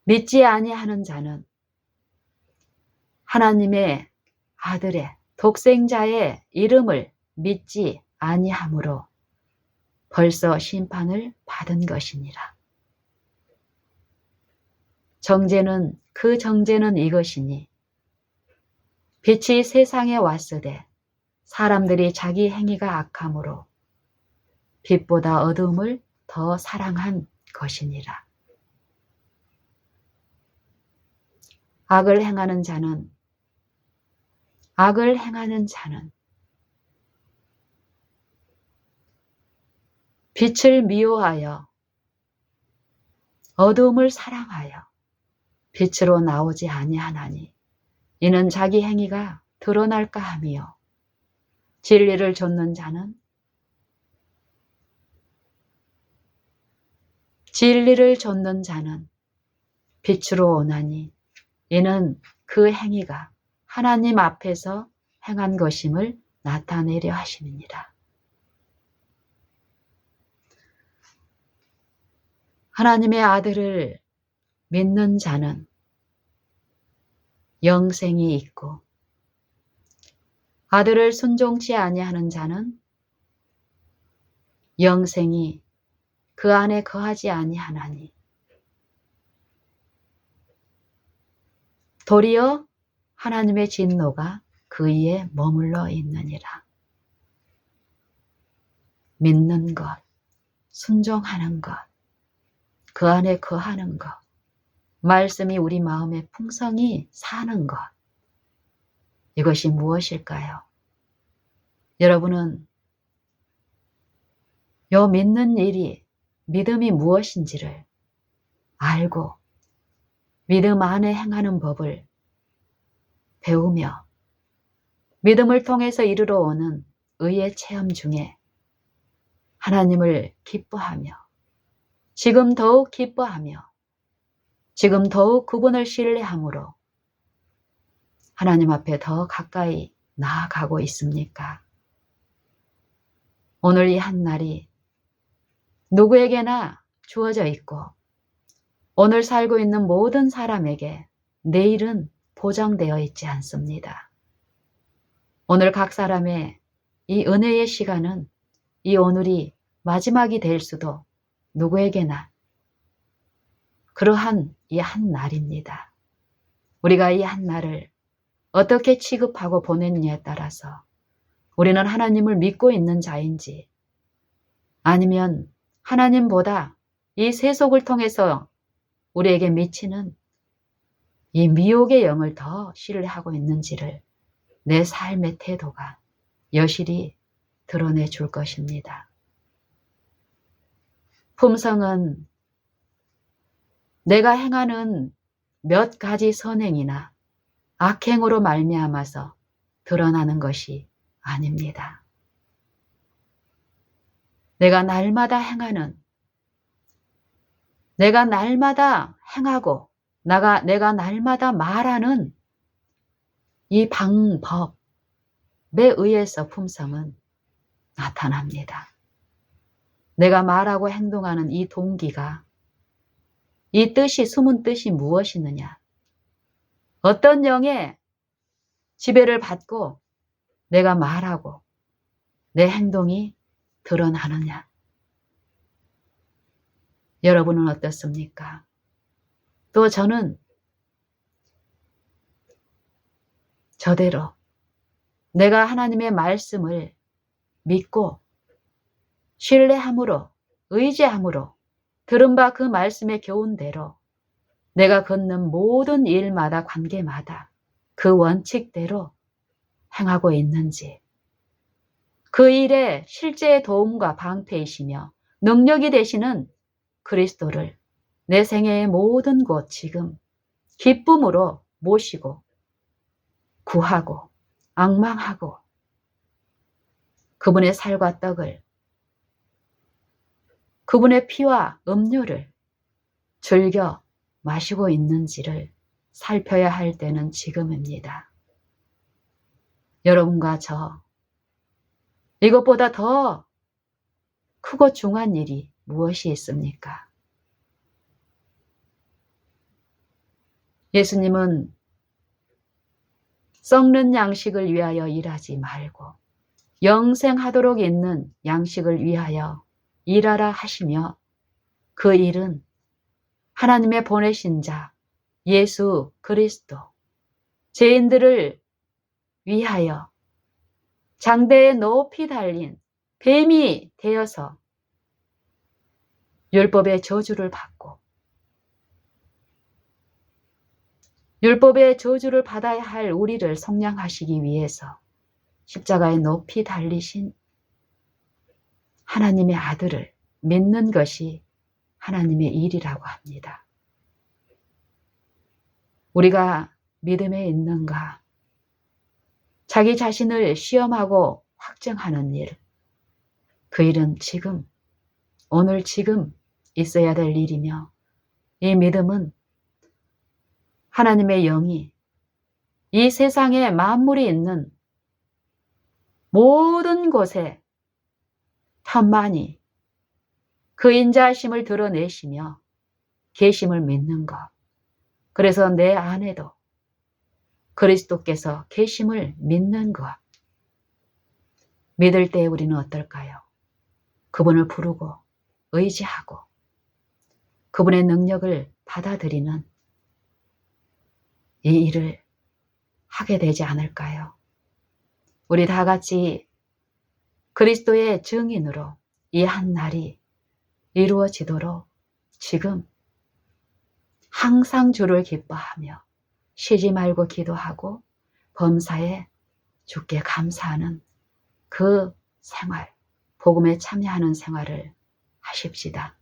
믿지 아니하는 자는 하나님의 아들의 독생자의 이름을 믿지 아니하므로 벌써 심판을 받은 것이니라. 그 정죄는 이것이니 빛이 세상에 왔으되 사람들이 자기 행위가 악함으로 빛보다 어두움을 더 사랑한 것이니라. 악을 행하는 자는 빛을 미워하여 어두움을 사랑하여 빛으로 나오지 아니하나니 이는 자기 행위가 드러날까 하며 진리를 좇는 자는 빛으로 오나니 이는 그 행위가 하나님 앞에서 행한 것임을 나타내려 하심이니라. 하나님의 아들을 믿는 자는 영생이 있고 아들을 순종치 아니하는 자는 영생이 그 안에 거하지 아니하나니 도리어 하나님의 진노가 그 위에 머물러 있느니라. 믿는 것, 순종하는 것, 그 안에 거하는 것, 말씀이 우리 마음에 풍성히 사는 것, 이것이 무엇일까요? 여러분은 요 믿는 일이 믿음이 무엇인지를 알고 믿음 안에 행하는 법을 배우며 믿음을 통해서 이르러 오는 의의 체험 중에 하나님을 기뻐하며 지금 더욱 기뻐하며 지금 더욱 그분을 신뢰함으로 하나님 앞에 더 가까이 나아가고 있습니까? 오늘 이 한날이 누구에게나 주어져 있고 오늘 살고 있는 모든 사람에게 내일은 보장되어 있지 않습니다. 오늘 각 사람의 이 은혜의 시간은 이 오늘이 마지막이 될 수도 누구에게나 그러한 이 한 날입니다. 우리가 이 한 날을 어떻게 취급하고 보냈느냐에 따라서 우리는 하나님을 믿고 있는 자인지 아니면 하나님보다 이 세속을 통해서 우리에게 미치는 이 미혹의 영을 더 신뢰하고 있는지를 내 삶의 태도가 여실히 드러내 줄 것입니다. 품성은 내가 행하는 몇 가지 선행이나 악행으로 말미암아서 드러나는 것이 아닙니다. 내가 날마다 행하고 내가 날마다 말하는 이 방법에 의해서 품성은 나타납니다. 내가 말하고 행동하는 이 동기가 이 뜻이 숨은 뜻이 무엇이느냐? 어떤 영의 지배를 받고 내가 말하고 내 행동이 드러나느냐? 여러분은 어떻습니까? 또 저는 저대로 내가 하나님의 말씀을 믿고 신뢰함으로 의지함으로 들은 바 그 말씀의 교훈대로 내가 걷는 모든 일마다 관계마다 그 원칙대로 행하고 있는지 그 일에 실제의 도움과 방패이시며 능력이 되시는 그리스도를 내 생애의 모든 곳 지금 기쁨으로 모시고 구하고 앙망하고 그분의 살과 떡을 그분의 피와 음료를 즐겨 마시고 있는지를 살펴야 할 때는 지금입니다. 여러분과 저 이것보다 더 크고 중요한 일이 무엇이 있습니까? 예수님은 썩는 양식을 위하여 일하지 말고 영생하도록 있는 양식을 위하여 일하라 하시며 그 일은 하나님의 보내신 자 예수 그리스도 죄인들을 위하여 장대에 높이 달린 뱀이 되어서 율법의 저주를 받고 율법의 저주를 받아야 할 우리를 속량하시기 위해서 십자가에 높이 달리신 하나님의 아들을 믿는 것이 하나님의 일이라고 합니다. 우리가 믿음에 있는가? 자기 자신을 시험하고 확정하는 일, 그 일은 지금, 오늘 지금 있어야 될 일이며 이 믿음은 하나님의 영이 이 세상에 만물이 있는 모든 곳에 편만히 그 인자하심을 드러내시며 계심을 믿는 것. 그래서 내 안에도 그리스도께서 계심을 믿는 것. 믿을 때 우리는 어떨까요? 그분을 부르고 의지하고 그분의 능력을 받아들이는 이 일을 하게 되지 않을까요? 우리 다 같이 그리스도의 증인으로 이 한 날이 이루어지도록 지금 항상 주를 기뻐하며 쉬지 말고 기도하고 범사에 주께 감사하는 그 생활, 복음에 참여하는 생활을 하십시다.